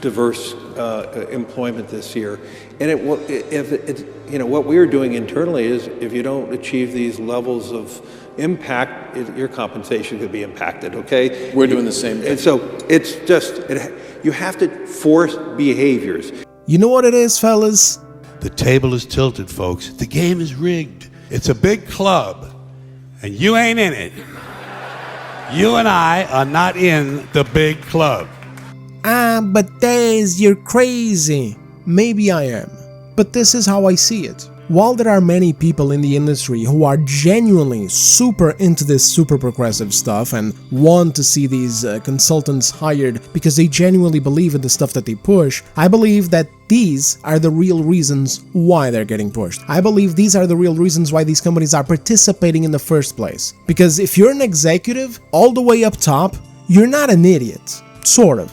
diverse employment this year, and what we are doing internally is, if you don't achieve these levels of impact, your compensation could be impacted. Okay, we're doing the same thing. And so it's just you have to force behaviors. You know what it is, fellas? The table is tilted, folks. The game is rigged. It's a big club, and you ain't in it. You and I are not in the big club. But Dez, you're crazy. Maybe I am, but this is how I see it. While there are many people in the industry who are genuinely super into this super progressive stuff and want to see these consultants hired because they genuinely believe in the stuff that they push, I believe that these are the real reasons why they're getting pushed. I believe these are the real reasons why these companies are participating in the first place. Because if you're an executive all the way up top, you're not an idiot. Sort of.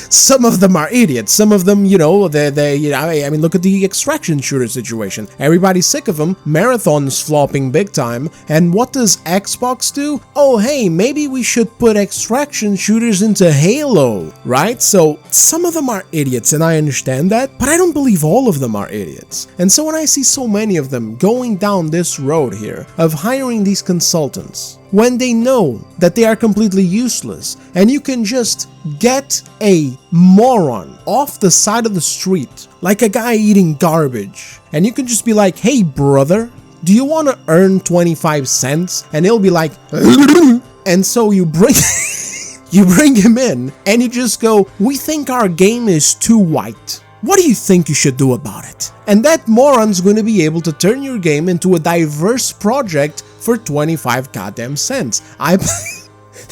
Some of them are idiots. Some of them, I mean, look at the extraction shooter situation. Everybody's sick of them. Marathon's flopping big time. And what does Xbox do? Oh, hey, maybe we should put extraction shooters into Halo, right? So some of them are idiots, and I understand that, but I don't believe all of them are idiots. And so when I see so many of them going down this road here of hiring these consultants, when they know that they are completely useless, and you can just get a moron off the side of the street, like a guy eating garbage, and you can just be like, hey brother, Do you want to earn 25 cents? And he'll be like, and so you bring you bring him in and you just go, we think our game is too white. What do you think you should do about it? And that moron's going to be able to turn your game into a diverse project for 25 goddamn cents.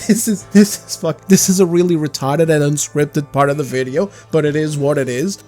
This is a really retarded and unscripted part of the video, but it is what it is.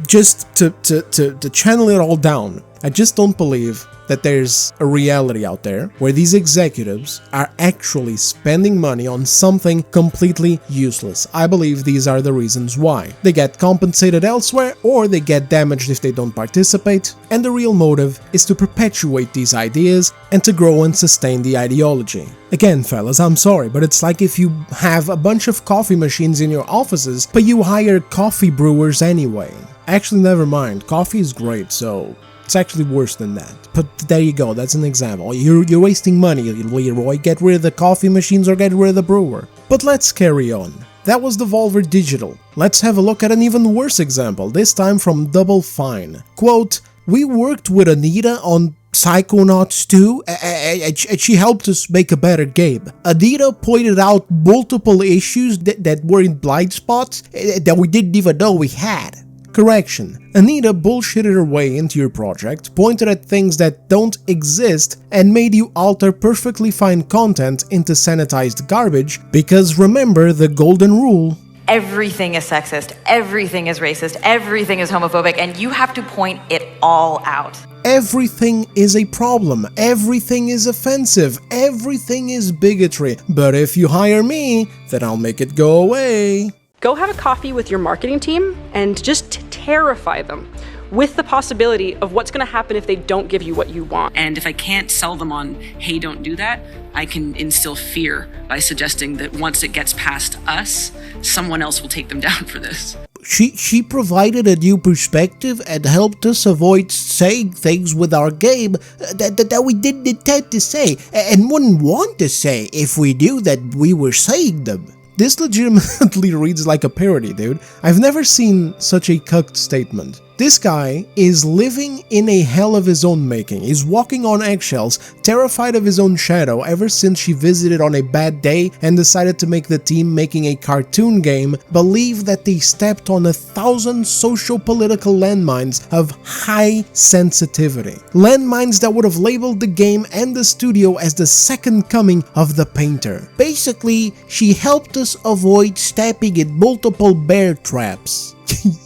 Just to channel it all down, I just don't believe that there's a reality out there where these executives are actually spending money on something completely useless. I believe these are the reasons why. They get compensated elsewhere, or they get damaged if they don't participate, and the real motive is to perpetuate these ideas and to grow and sustain the ideology. Again, fellas, I'm sorry, but it's like if you have a bunch of coffee machines in your offices, but you hire coffee brewers anyway. Actually, never mind, coffee is great, so it's actually worse than that. But there you go, that's an example. You're wasting money, Leroy. Get rid of the coffee machines or get rid of the brewer. But let's carry on. That was Devolver Digital. Let's have a look at an even worse example, this time from Double Fine. Quote, we worked with Anita on Psychonauts 2, and she helped us make a better game. Anita pointed out multiple issues that were in blind spots that we didn't even know we had. Correction. Anita bullshitted her way into your project, pointed at things that don't exist, and made you alter perfectly fine content into sanitized garbage, because remember the golden rule. Everything is sexist, everything is racist, everything is homophobic, and you have to point it all out. Everything is a problem, everything is offensive, everything is bigotry, but if you hire me, then I'll make it go away. Go have a coffee with your marketing team and just terrify them with the possibility of what's going to happen if they don't give you what you want. And if I can't sell them on, hey, don't do that, I can instill fear by suggesting that once it gets past us, someone else will take them down for this. She provided a new perspective and helped us avoid saying things with our game that we didn't intend to say and wouldn't want to say if we knew that we were saying them. This legitimately reads like a parody, dude. I've never seen such a cucked statement. This guy is living in a hell of his own making. He's walking on eggshells, terrified of his own shadow ever since she visited on a bad day and decided to make the team making a cartoon game believe that they stepped on 1,000 socio-political landmines of high sensitivity. Landmines that would have labeled the game and the studio as the second coming of the painter. Basically, she helped us avoid stepping in multiple bear traps.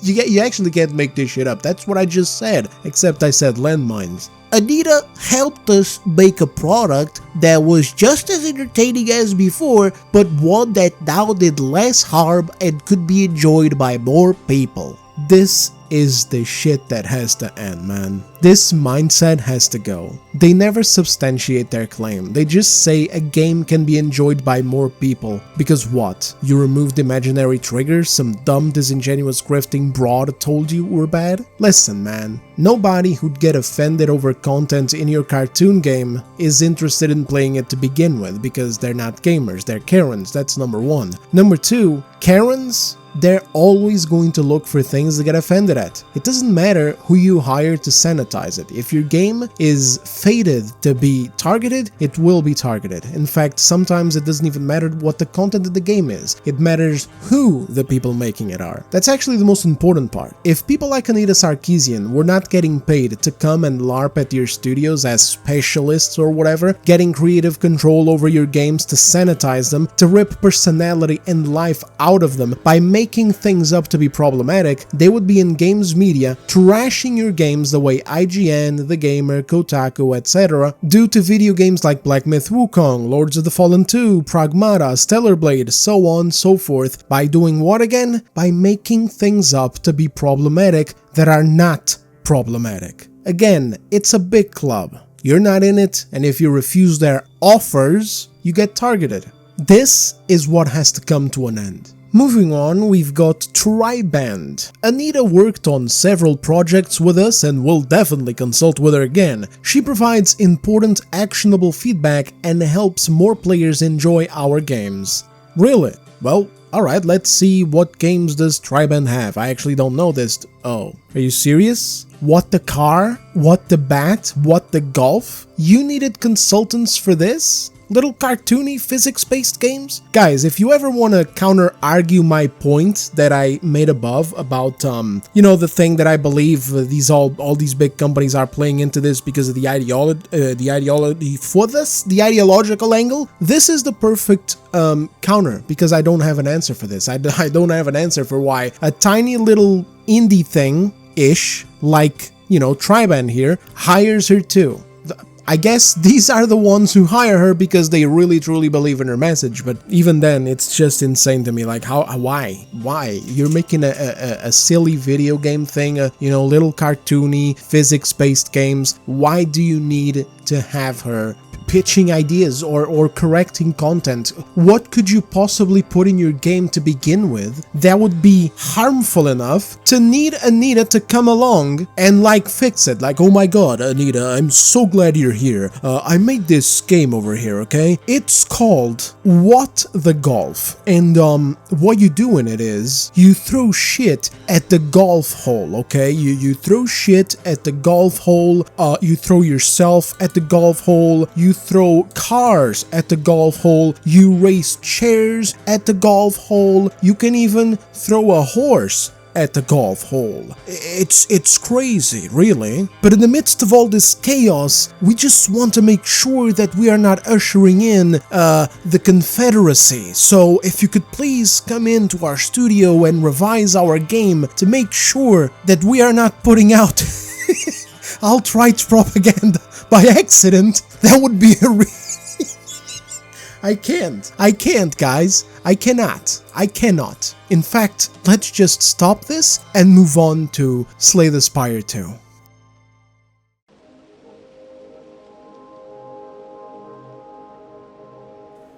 You actually can't make this shit up. That's what I just said, except I said landmines. Anita helped us make a product that was just as entertaining as before, but one that now did less harm and could be enjoyed by more people. This is the shit that has to end, man. This mindset has to go. They never substantiate their claim. They just say a game can be enjoyed by more people. Because what? You removed imaginary triggers some dumb disingenuous grifting broad told you were bad? Listen, man. Nobody who'd get offended over content in your cartoon game is interested in playing it to begin with because they're not gamers, they're Karens, that's number one. Number two, Karens? They're always going to look for things to get offended at. It doesn't matter who you hire to sanitize it. If your game is fated to be targeted, it will be targeted. In fact, sometimes it doesn't even matter what the content of the game is. It matters who the people making it are. That's actually the most important part. If people like Anita Sarkeesian were not getting paid to come and LARP at your studios as specialists or whatever, getting creative control over your games to sanitize them, to rip personality and life out of them by making things up to be problematic, they would be in games media trashing your games the way IGN, The Gamer, Kotaku, etc. do to video games like Black Myth Wukong, Lords of the Fallen 2, Pragmata, Stellar Blade, so on, so forth, by doing what again? By making things up to be problematic that are not problematic. Again, it's a big club. You're not in it, and if you refuse their offers, you get targeted. This is what has to come to an end. Moving on, we've got Triband. Anita worked on several projects with us and will definitely consult with her again. She provides important, actionable feedback and helps more players enjoy our games. Really? Well, alright, let's see what games does Triband have. I actually don't know this. Oh, are you serious? What the car? What the bat? What the golf? You needed consultants for this? Little cartoony physics-based games? Guys, if you ever want to counter-argue my point that I made above about, you know, the thing that I believe all these big companies are playing into this because of the ideological angle, this is the perfect counter, because I don't have an answer for this. I don't have an answer for why a tiny little indie thing-ish, like, you know, Triband here, hires her too. I guess these are the ones who hire her because they really truly believe in her message, but even then, it's just insane to me. Like, why? You're making a silly video game thing, you know, little cartoony, physics-based games. Why do you need to have her pitching ideas or correcting content? What could you possibly put in your game to begin with that would be harmful enough to need Anita to come along and like fix it? Like, oh my god, Anita, I'm so glad you're here. I made this game over here, okay? It's called What the Golf, and what you do in it is you throw shit at the golf hole, okay? You throw shit at the golf hole, you throw yourself at the golf hole, you throw cars at the golf hole, you race chairs at the golf hole, you can even throw a horse at the golf hole. It's crazy, really. But in the midst of all this chaos, we just want to make sure that we are not ushering in the Confederacy. So if you could please come into our studio and revise our game to make sure that we are not putting out alt-right propaganda by accident, that would be a I can't, guys. I cannot. In fact, let's just stop this and move on to Slay the Spire 2.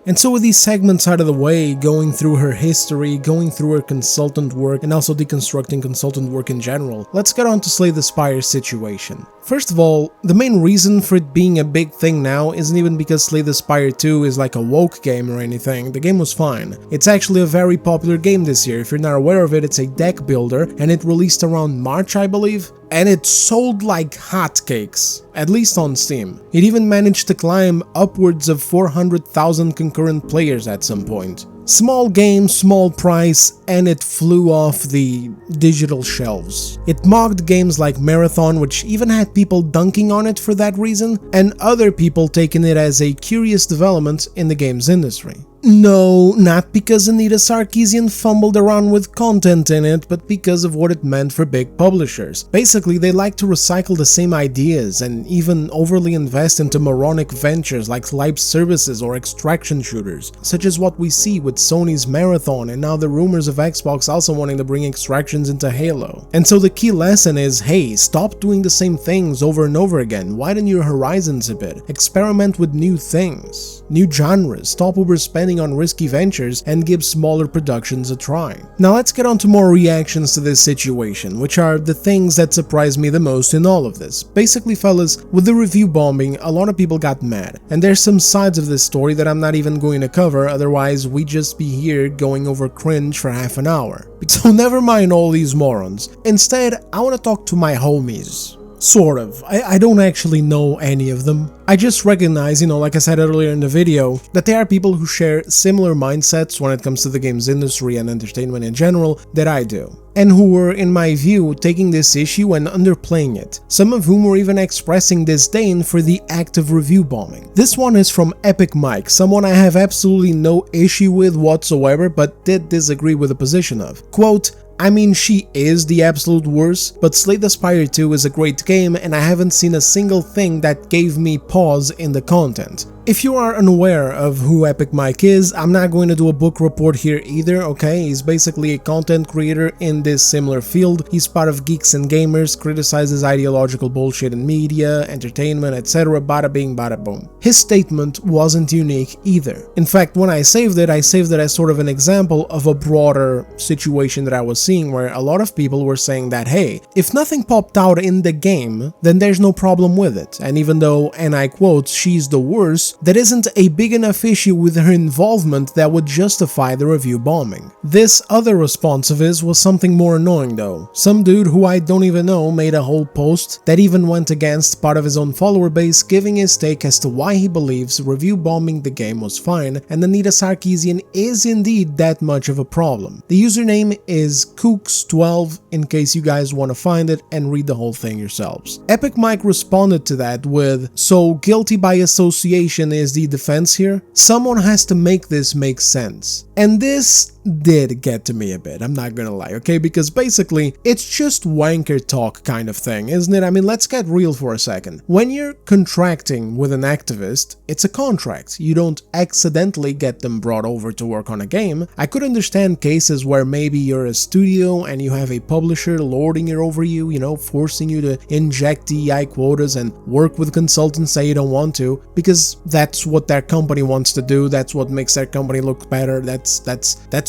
And so with these segments out of the way, going through her history, going through her consultant work, and also deconstructing consultant work in general, let's get on to Slay the Spire's situation. First of all, the main reason for it being a big thing now isn't even because Slay the Spire 2 is like a woke game or anything. The game was fine. It's actually a very popular game this year. If you're not aware of it, it's a deck builder, and it released around March, I believe, and it sold like hotcakes, at least on Steam. It even managed to climb upwards of 400,000 concurrent players at some point. Small game, small price, and it flew off the digital shelves. It mocked games like Marathon, which even had people dunking on it for that reason, and other people taking it as a curious development in the games industry. No, not because Anita Sarkeesian fumbled around with content in it, but because of what it meant for big publishers. Basically, they like to recycle the same ideas and even overly invest into moronic ventures like live services or extraction shooters, such as what we see with Sony's Marathon and now the rumors of Xbox also wanting to bring extractions into Halo. And so the key lesson is, hey, stop doing the same things over and over again, widen your horizons a bit, experiment with new things, new genres, stop overspending on risky ventures and give smaller productions a try. Now let's get on to more reactions to this situation, which are the things that surprised me the most in all of this. Basically, fellas, with the review bombing, a lot of people got mad, and there's some sides of this story that I'm not even going to cover, otherwise we'd just be here going over cringe for half an hour. So never mind all these morons. Instead, I want to talk to my homies. Sort of. I don't actually know any of them. I just recognize, like I said earlier in the video, that there are people who share similar mindsets when it comes to the games industry and entertainment in general that I do, and who were, in my view, taking this issue and underplaying it, some of whom were even expressing disdain for the act of review bombing. This one is from Epic Mike, someone I have absolutely no issue with whatsoever, but did disagree with the position of. Quote, I mean, she is the absolute worst, but Slay the Spire 2 is a great game and I haven't seen a single thing that gave me pause in the content. If you are unaware of who Epic Mike is, I'm not going to do a book report here either, okay? He's basically a content creator in this similar field. He's part of Geeks and Gamers, criticizes ideological bullshit in media, entertainment, etc. Bada bing, bada boom. His statement wasn't unique either. In fact, when I saved it as sort of an example of a broader situation that I was seeing where a lot of people were saying that, hey, if nothing popped out in the game, then there's no problem with it, and even though, and I quote, she's the worst, that isn't a big enough issue with her involvement that would justify the review bombing. This other response of his was something more annoying though. Some dude who I don't even know made a whole post that even went against part of his own follower base, giving his take as to why he believes review bombing the game was fine, and Anita Sarkeesian is indeed that much of a problem. The username is Kooks12 in case you guys want to find it and read the whole thing yourselves. Epic Mike responded to that with, so guilty by association is the defense here? Someone has to make this make sense. And this did get to me a bit, I'm not gonna lie, okay? Because basically, it's just wanker talk kind of thing, isn't it? I mean, let's get real for a second. When you're contracting with an activist, it's a contract. You don't accidentally get them brought over to work on a game. I could understand cases where maybe you're a studio and you have a publisher lording it over you, you know, forcing you to inject DEI quotas and work with consultants that you don't want to, because that's what their company wants to do, that's what makes their company look better, that's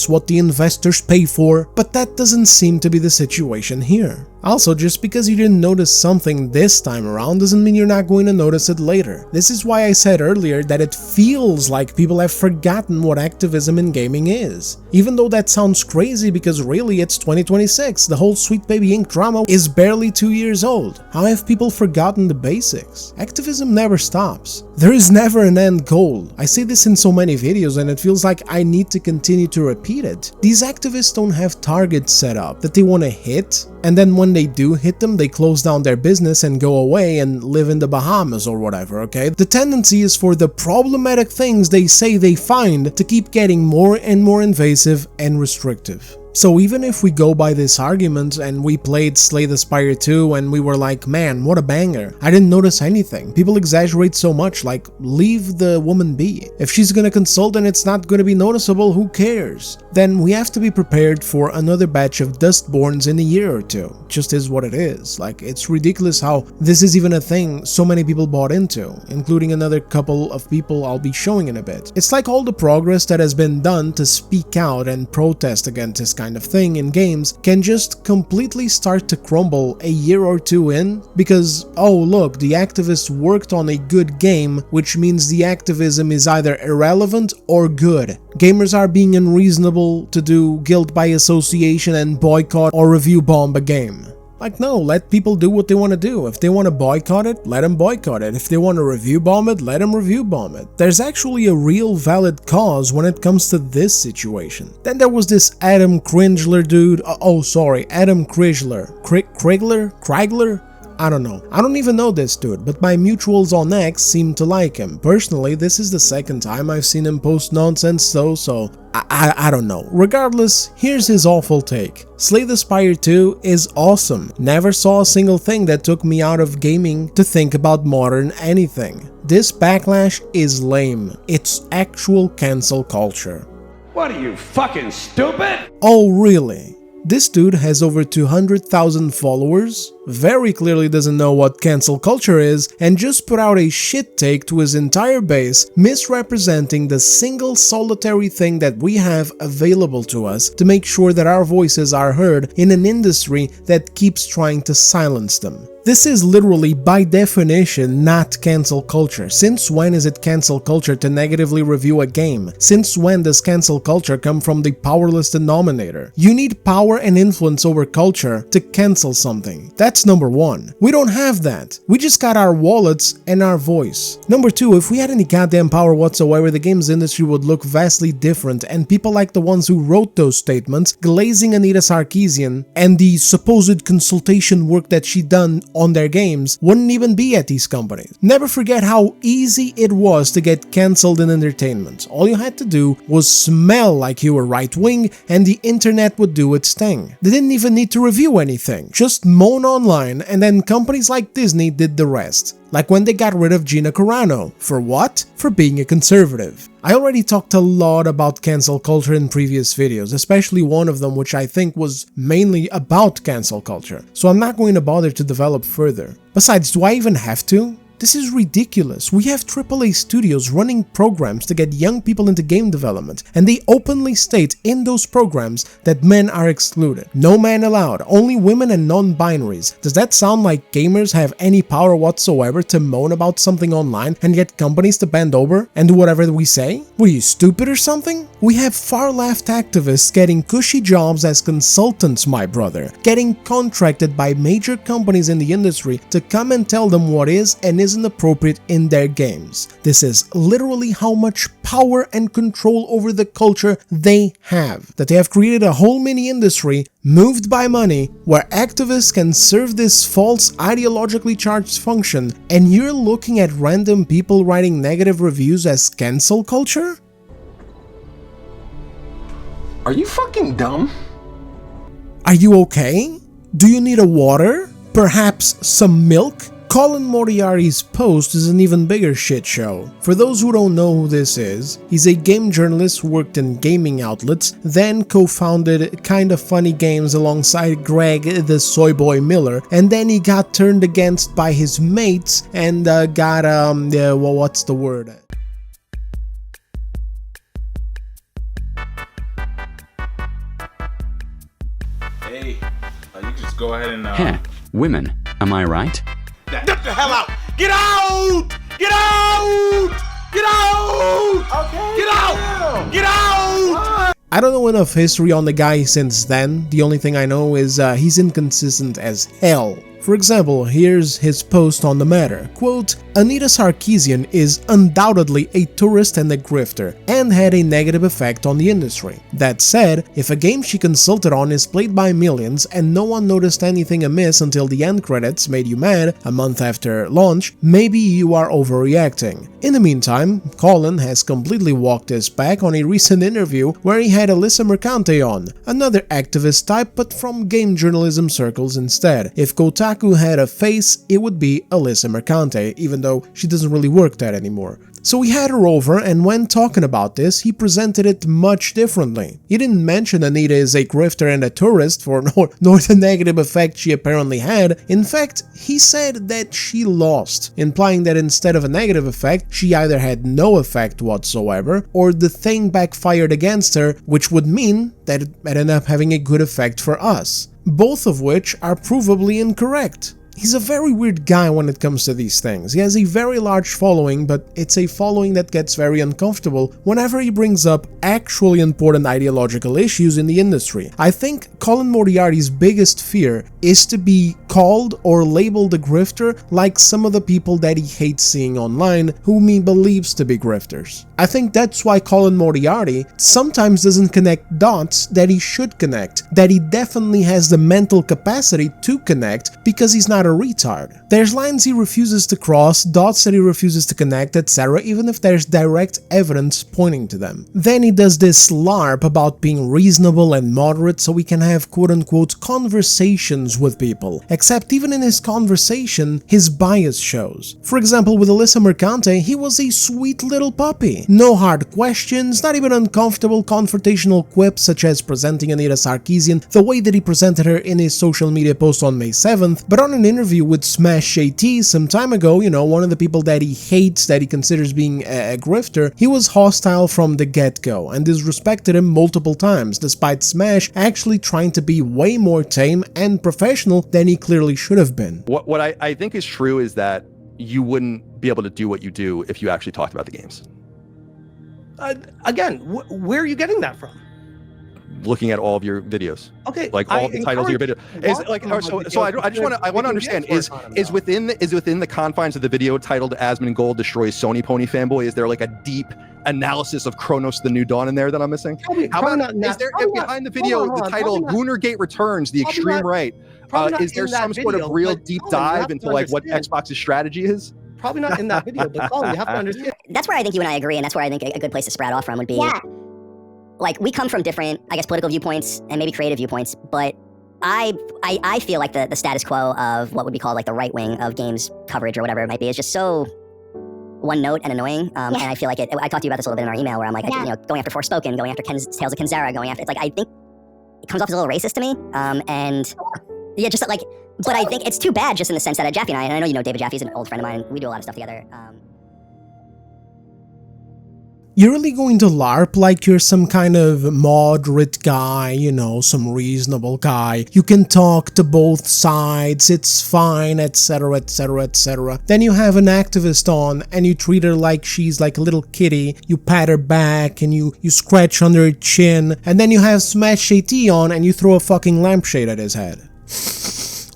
what the investors pay for, but that doesn't seem to be the situation here. Also, just because you didn't notice something this time around doesn't mean you're not going to notice it later. This is why I said earlier that it feels like people have forgotten what activism in gaming is. Even though that sounds crazy because really it's 2026, the whole Sweet Baby Inc. drama is barely 2 years old. How have people forgotten the basics? Activism never stops. There is never an end goal. I say this in so many videos and it feels like I need to continue to repeat it. These activists don't have targets set up that they want to hit, and then when they do hit them, they close down their business and go away and live in the Bahamas or whatever, okay? The tendency is for the problematic things they say they find to keep getting more and more invasive and restrictive. So even if we go by this argument and we played Slay the Spire 2 and we were like, man, what a banger, I didn't notice anything. People exaggerate so much, like, leave the woman be. If she's gonna consult and it's not gonna be noticeable, who cares? Then we have to be prepared for another batch of Dustborns in a year or two. It just is what it is. Like, it's ridiculous how this is even a thing so many people bought into, including another couple of people I'll be showing in a bit. It's like all the progress that has been done to speak out and protest against this kind of thing in games can just completely start to crumble a year or two in because, oh look, the activists worked on a good game, which means the activism is either irrelevant or good. Gamers are being unreasonable to do guilt by association and boycott or review bomb a game. Like, no, let people do what they want to do. If they want to boycott it, let them boycott it. If they want to review bomb it, let them review bomb it. There's actually a real valid cause when it comes to this situation. Then there was this Adam Cringler dude. Adam Krigler. Krigler? I don't know. I don't even know this dude, but my mutuals on X seem to like him. Personally, this is the second time I've seen him post nonsense though, so I don't know. Regardless, here's his awful take. Slay the Spire 2 is awesome. Never saw a single thing that took me out of gaming to think about modern anything. This backlash is lame. It's actual cancel culture. What are you, fucking stupid? Oh, really? This dude has over 200,000 followers, very clearly doesn't know what cancel culture is, and just put out a shit take to his entire base, misrepresenting the single solitary thing that we have available to us to make sure that our voices are heard in an industry that keeps trying to silence them. This is literally, by definition, not cancel culture. Since when is it cancel culture to negatively review a game? Since when does cancel culture come from the powerless denominator? You need power and influence over culture to cancel something. That's number one. We don't have that. We just got our wallets and our voice. Number two, if we had any goddamn power whatsoever, the games industry would look vastly different, and people like the ones who wrote those statements, glazing Anita Sarkeesian, and the supposed consultation work that she done on their games, wouldn't even be at these companies. Never forget how easy it was to get cancelled in entertainment. All you had to do was smell like you were right-wing and the internet would do its thing. They didn't even need to review anything, just moan online, and then companies like Disney did the rest. Like when they got rid of Gina Carano. For what? For being a conservative. I already talked a lot about cancel culture in previous videos, especially one of them which I think was mainly about cancel culture, so I'm not going to bother to develop further. Besides, do I even have to? This is ridiculous. We have AAA studios running programs to get young people into game development, and they openly state in those programs that men are excluded. No man allowed, only women and non-binaries. Does that sound like gamers have any power whatsoever to moan about something online and get companies to bend over and do whatever we say? Were you stupid or something? We have far-left activists getting cushy jobs as consultants, my brother, getting contracted by major companies in the industry to come and tell them what is and isn't appropriate in their games. This is literally how much power and control over the culture they have, that they have created a whole mini industry moved by money where activists can serve this false ideologically charged function, and you're looking at random people writing negative reviews as cancel culture? Are you fucking dumb? Are you okay? Do you need a water? Perhaps some milk? Colin Moriarty's post is an even bigger shit show. For those who don't know who this is, he's a game journalist who worked in gaming outlets, then co-founded Kinda Funny Games alongside Greg the Soy Boy Miller, and then he got turned against by his mates and got, what's the word? Hey, you can just go ahead and Women, am I right? Get the hell out! Get out! Get out! Get out! Okay. Get out! Get out! I don't know enough history on the guy since then. The only thing I know is he's inconsistent as hell. For example, here's his post on the matter. Quote, Anita Sarkeesian is undoubtedly a tourist and a grifter, and had a negative effect on the industry. That said, if a game she consulted on is played by millions and no one noticed anything amiss until the end credits made you mad a month after launch, maybe you are overreacting. In the meantime, Colin has completely walked his back on a recent interview where he had Alyssa Mercante on, another activist type but from game journalism circles instead. If Kotaku had a face, it would be Alyssa Mercante, even though she doesn't really work that anymore. So we had her over, and when talking about this, he presented it much differently. He didn't mention Anita is a grifter and a tourist nor the negative effect she apparently had. In fact, he said that she lost, implying that instead of a negative effect, she either had no effect whatsoever, or the thing backfired against her, which would mean that it ended up having a good effect for us. Both of which are provably incorrect. He's a very weird guy when it comes to these things. He has a very large following, but it's a following that gets very uncomfortable whenever he brings up actually important ideological issues in the industry. I think Colin Moriarty's biggest fear is to be called or labeled a grifter like some of the people that he hates seeing online, whom he believes to be grifters. I think that's why Colin Moriarty sometimes doesn't connect dots that he should connect, that he definitely has the mental capacity to connect because he's not a retard. There's lines he refuses to cross, dots that he refuses to connect, etc., even if there's direct evidence pointing to them. Then he does this LARP about being reasonable and moderate so we can have quote-unquote conversations with people, except even in his conversation, his bias shows. For example, with Alyssa Mercante, he was a sweet little puppy. No hard questions, not even uncomfortable confrontational quips such as presenting Anita Sarkeesian the way that he presented her in his social media post on May 7th, but on an interview with Smash JT some time ago, one of the people that he hates, that he considers being a grifter, he was hostile from the get-go and disrespected him multiple times, despite Smash actually trying to be way more tame and professional than he clearly should have been. What I think is true is that you wouldn't be able to do what you do if you actually talked about the games. Again, where are you getting that from? Looking at all of your videos. Okay, like all the titles of your video. Is like so I want to understand is within the confines of the video titled Asmongold Destroys Sony Pony Fanboy, is there like a deep analysis of Kronos the New Dawn in there that I'm missing? How about is there behind the video the title Goonergate Returns, the extreme right? Is there some sort of real deep dive into like what Xbox's strategy is? Probably not in that video, but Colin, you have to understand. That's where I think you and I agree, and that's where I think a good place to sprout off from would be. Yeah. Like, we come from different, I guess, political viewpoints and maybe creative viewpoints, but I feel like the status quo of what would be called like the right wing of games coverage or whatever it might be is just so one note and annoying. And I feel like I talked to you about this a little bit in our email where I'm like, going after Forspoken, going after Tales of Kenzera, it's like, I think it comes off as a little racist to me. And yeah, just like But I think it's too bad just in the sense that Jaffe and I know you know David Jaffe's an old friend of mine, we do a lot of stuff together. You're really going to LARP like you're some kind of moderate guy, you know, some reasonable guy. You can talk to both sides, it's fine, etc, etc, etc. Then you have an activist on and you treat her like she's like a little kitty. You pat her back and you scratch under her chin. And then you have Smash AT on and you throw a fucking lampshade at his head.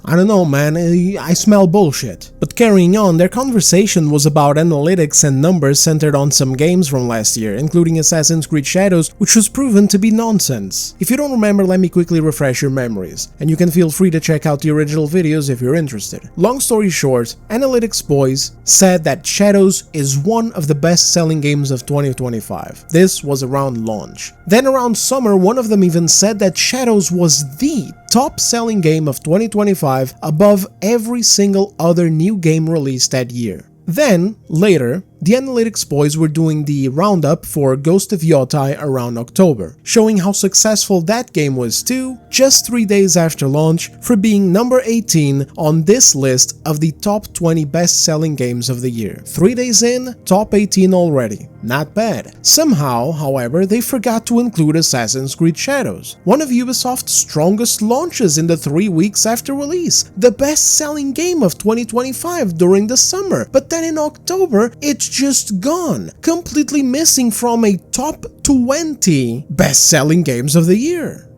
I don't know, man, I smell bullshit. But carrying on, their conversation was about analytics and numbers centered on some games from last year, including Assassin's Creed Shadows, which was proven to be nonsense. If you don't remember, let me quickly refresh your memories, and you can feel free to check out the original videos if you're interested. Long story short, Analytics Boys said that Shadows is one of the best-selling games of 2025. This was around launch. Then around summer, one of them even said that Shadows was the top-selling game of 2025 above every single other new game released that year. Then, later, the Analytics Boys were doing the roundup for Ghost of Yotai around October, showing how successful that game was too, just 3 days after launch, for being number 18 on this list of the top 20 best-selling games of the year. 3 days in, top 18 already. Not bad. Somehow, however, they forgot to include Assassin's Creed Shadows, one of Ubisoft's strongest launches in the 3 weeks after release, the best-selling game of 2025 during the summer, but then in October, it's just gone, completely missing from a top 20 best-selling games of the year.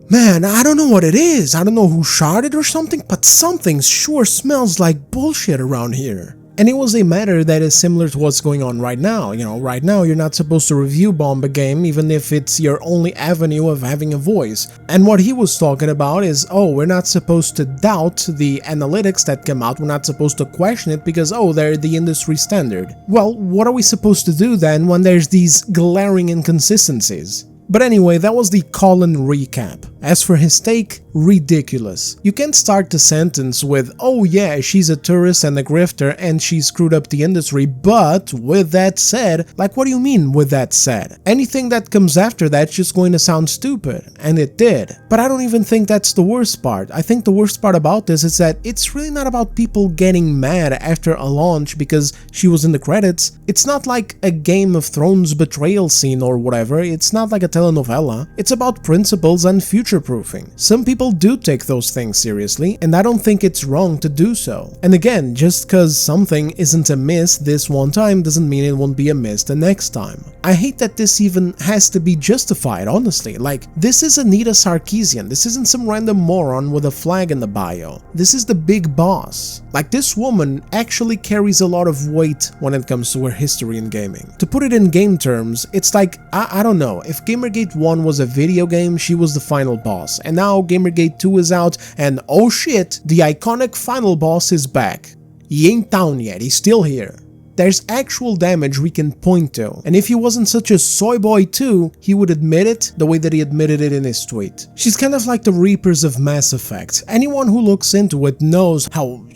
Man, I don't know what it is, I don't know who shot it or something, but something sure smells like bullshit around here. And it was a matter that is similar to what's going on right now. You know, right now you're not supposed to review bomb a game even if it's your only avenue of having a voice. And what he was talking about is, oh, we're not supposed to doubt the analytics that come out, we're not supposed to question it because, oh, they're the industry standard. Well, what are we supposed to do then when there's these glaring inconsistencies? But anyway, that was the Colin recap. As for his take, ridiculous. You can't start the sentence with, oh yeah, she's a tourist and a grifter and she screwed up the industry, but with that said, like what do you mean with that said? Anything that comes after that's just going to sound stupid, and it did. But I don't even think that's the worst part. I think the worst part about this is that it's really not about people getting mad after a launch because she was in the credits. It's not like a Game of Thrones betrayal scene or whatever, it's not like a telenovela. It's about principles and future-proofing. Some people do take those things seriously, and I don't think it's wrong to do so. And again, just cause something isn't a miss this one time doesn't mean it won't be a miss the next time. I hate that this even has to be justified, honestly. Like, this is Anita Sarkeesian, this isn't some random moron with a flag in the bio. This is the big boss. Like, this woman actually carries a lot of weight when it comes to her history in gaming. To put it in game terms, it's like, I don't know, if Gamergate 1 was a video game, she was the final boss, and now Gamergate 2 is out, and oh shit, the iconic final boss is back. He ain't down yet, he's still here. There's actual damage we can point to, and if he wasn't such a soy boy too, he would admit it the way that he admitted it in his tweet. She's kind of like the Reapers of Mass Effect. Anyone who looks into it knows how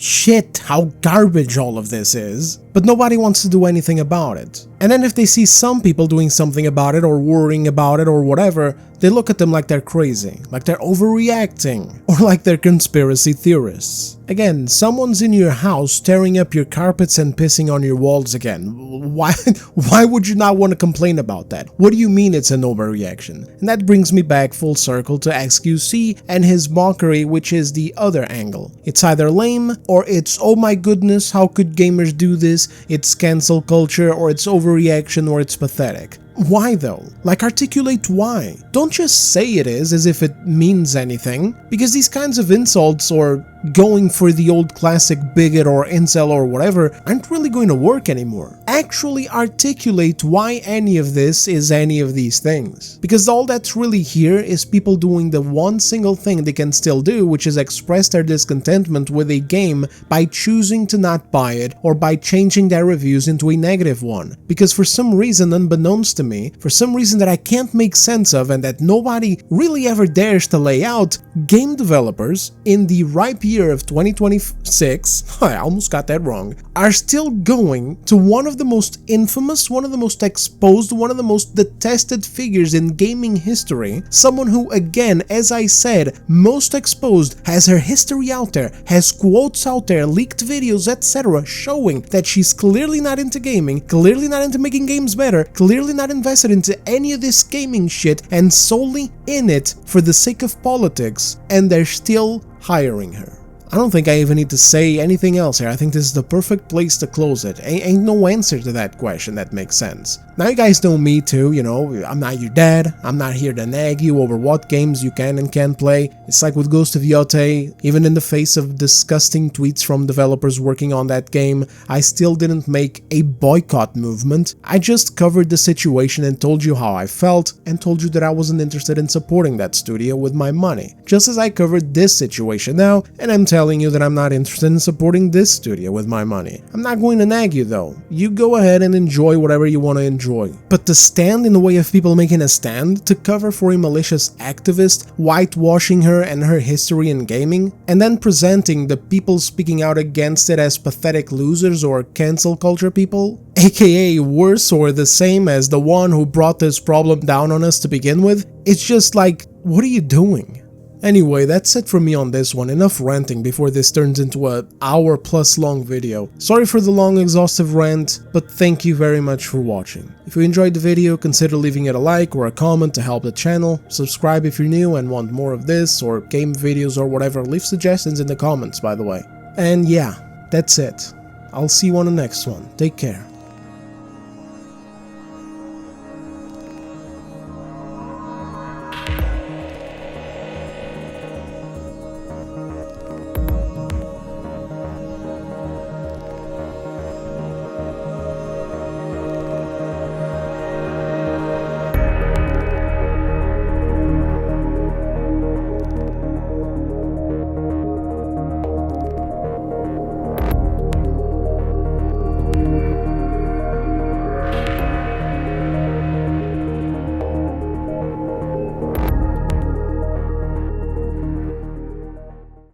garbage all of this is, but nobody wants to do anything about it. And then if they see some people doing something about it or worrying about it or whatever, they look at them like they're crazy, like they're overreacting, or like they're conspiracy theorists. Again, someone's in your house tearing up your carpets and pissing on your walls again. Why would you not want to complain about that? What do you mean it's an overreaction? And that brings me back full circle to XQC and his mockery, which is the other angle. It's either lame, or it's oh my goodness, how could gamers do this? It's cancel culture, or it's overreaction, or it's pathetic. Why though? Like, articulate why. Don't just say it is as if it means anything, because these kinds of insults or going for the old classic bigot or incel or whatever aren't really going to work anymore. Actually articulate why any of this is any of these things. Because all that's really here is people doing the one single thing they can still do, which is express their discontentment with a game by choosing to not buy it or by changing their reviews into a negative one. Because for some reason, unbeknownst to to me, for some reason that I can't make sense of and that nobody really ever dares to lay out, game developers in the ripe year of 2026, I almost got that wrong, are still going to one of the most infamous, one of the most exposed, one of the most detested figures in gaming history, someone who, again, as I said, most exposed, has her history out there, has quotes out there, leaked videos, etc., showing that she's clearly not into gaming, clearly not into making games better, clearly not invested into any of this gaming shit, and solely in it for the sake of politics, and they're still hiring her. I don't think I even need to say anything else here. I think this is the perfect place to close it. Ain't no answer to that question that makes sense. Now you guys know me too, you know, I'm not your dad, I'm not here to nag you over what games you can and can't play. It's like with Ghost of Yotei, even in the face of disgusting tweets from developers working on that game, I still didn't make a boycott movement. I just covered the situation and told you how I felt, and told you that I wasn't interested in supporting that studio with my money. Just as I covered this situation now, and I'm telling you that I'm not interested in supporting this studio with my money. I'm not going to nag you though. You go ahead and enjoy whatever you want to enjoy. But to stand in the way of people making a stand, to cover for a malicious activist, whitewashing her and her history in gaming, and then presenting the people speaking out against it as pathetic losers or cancel culture people, aka worse or the same as the one who brought this problem down on us to begin with, it's just like, what are you doing? Anyway, that's it from me on this one. Enough ranting before this turns into an hour-plus long video. Sorry for the long exhaustive rant, but thank you very much for watching. If you enjoyed the video, consider leaving it a like or a comment to help the channel. Subscribe if you're new and want more of this or game videos or whatever. Leave suggestions in the comments, by the way. And yeah, that's it. I'll see you on the next one. Take care.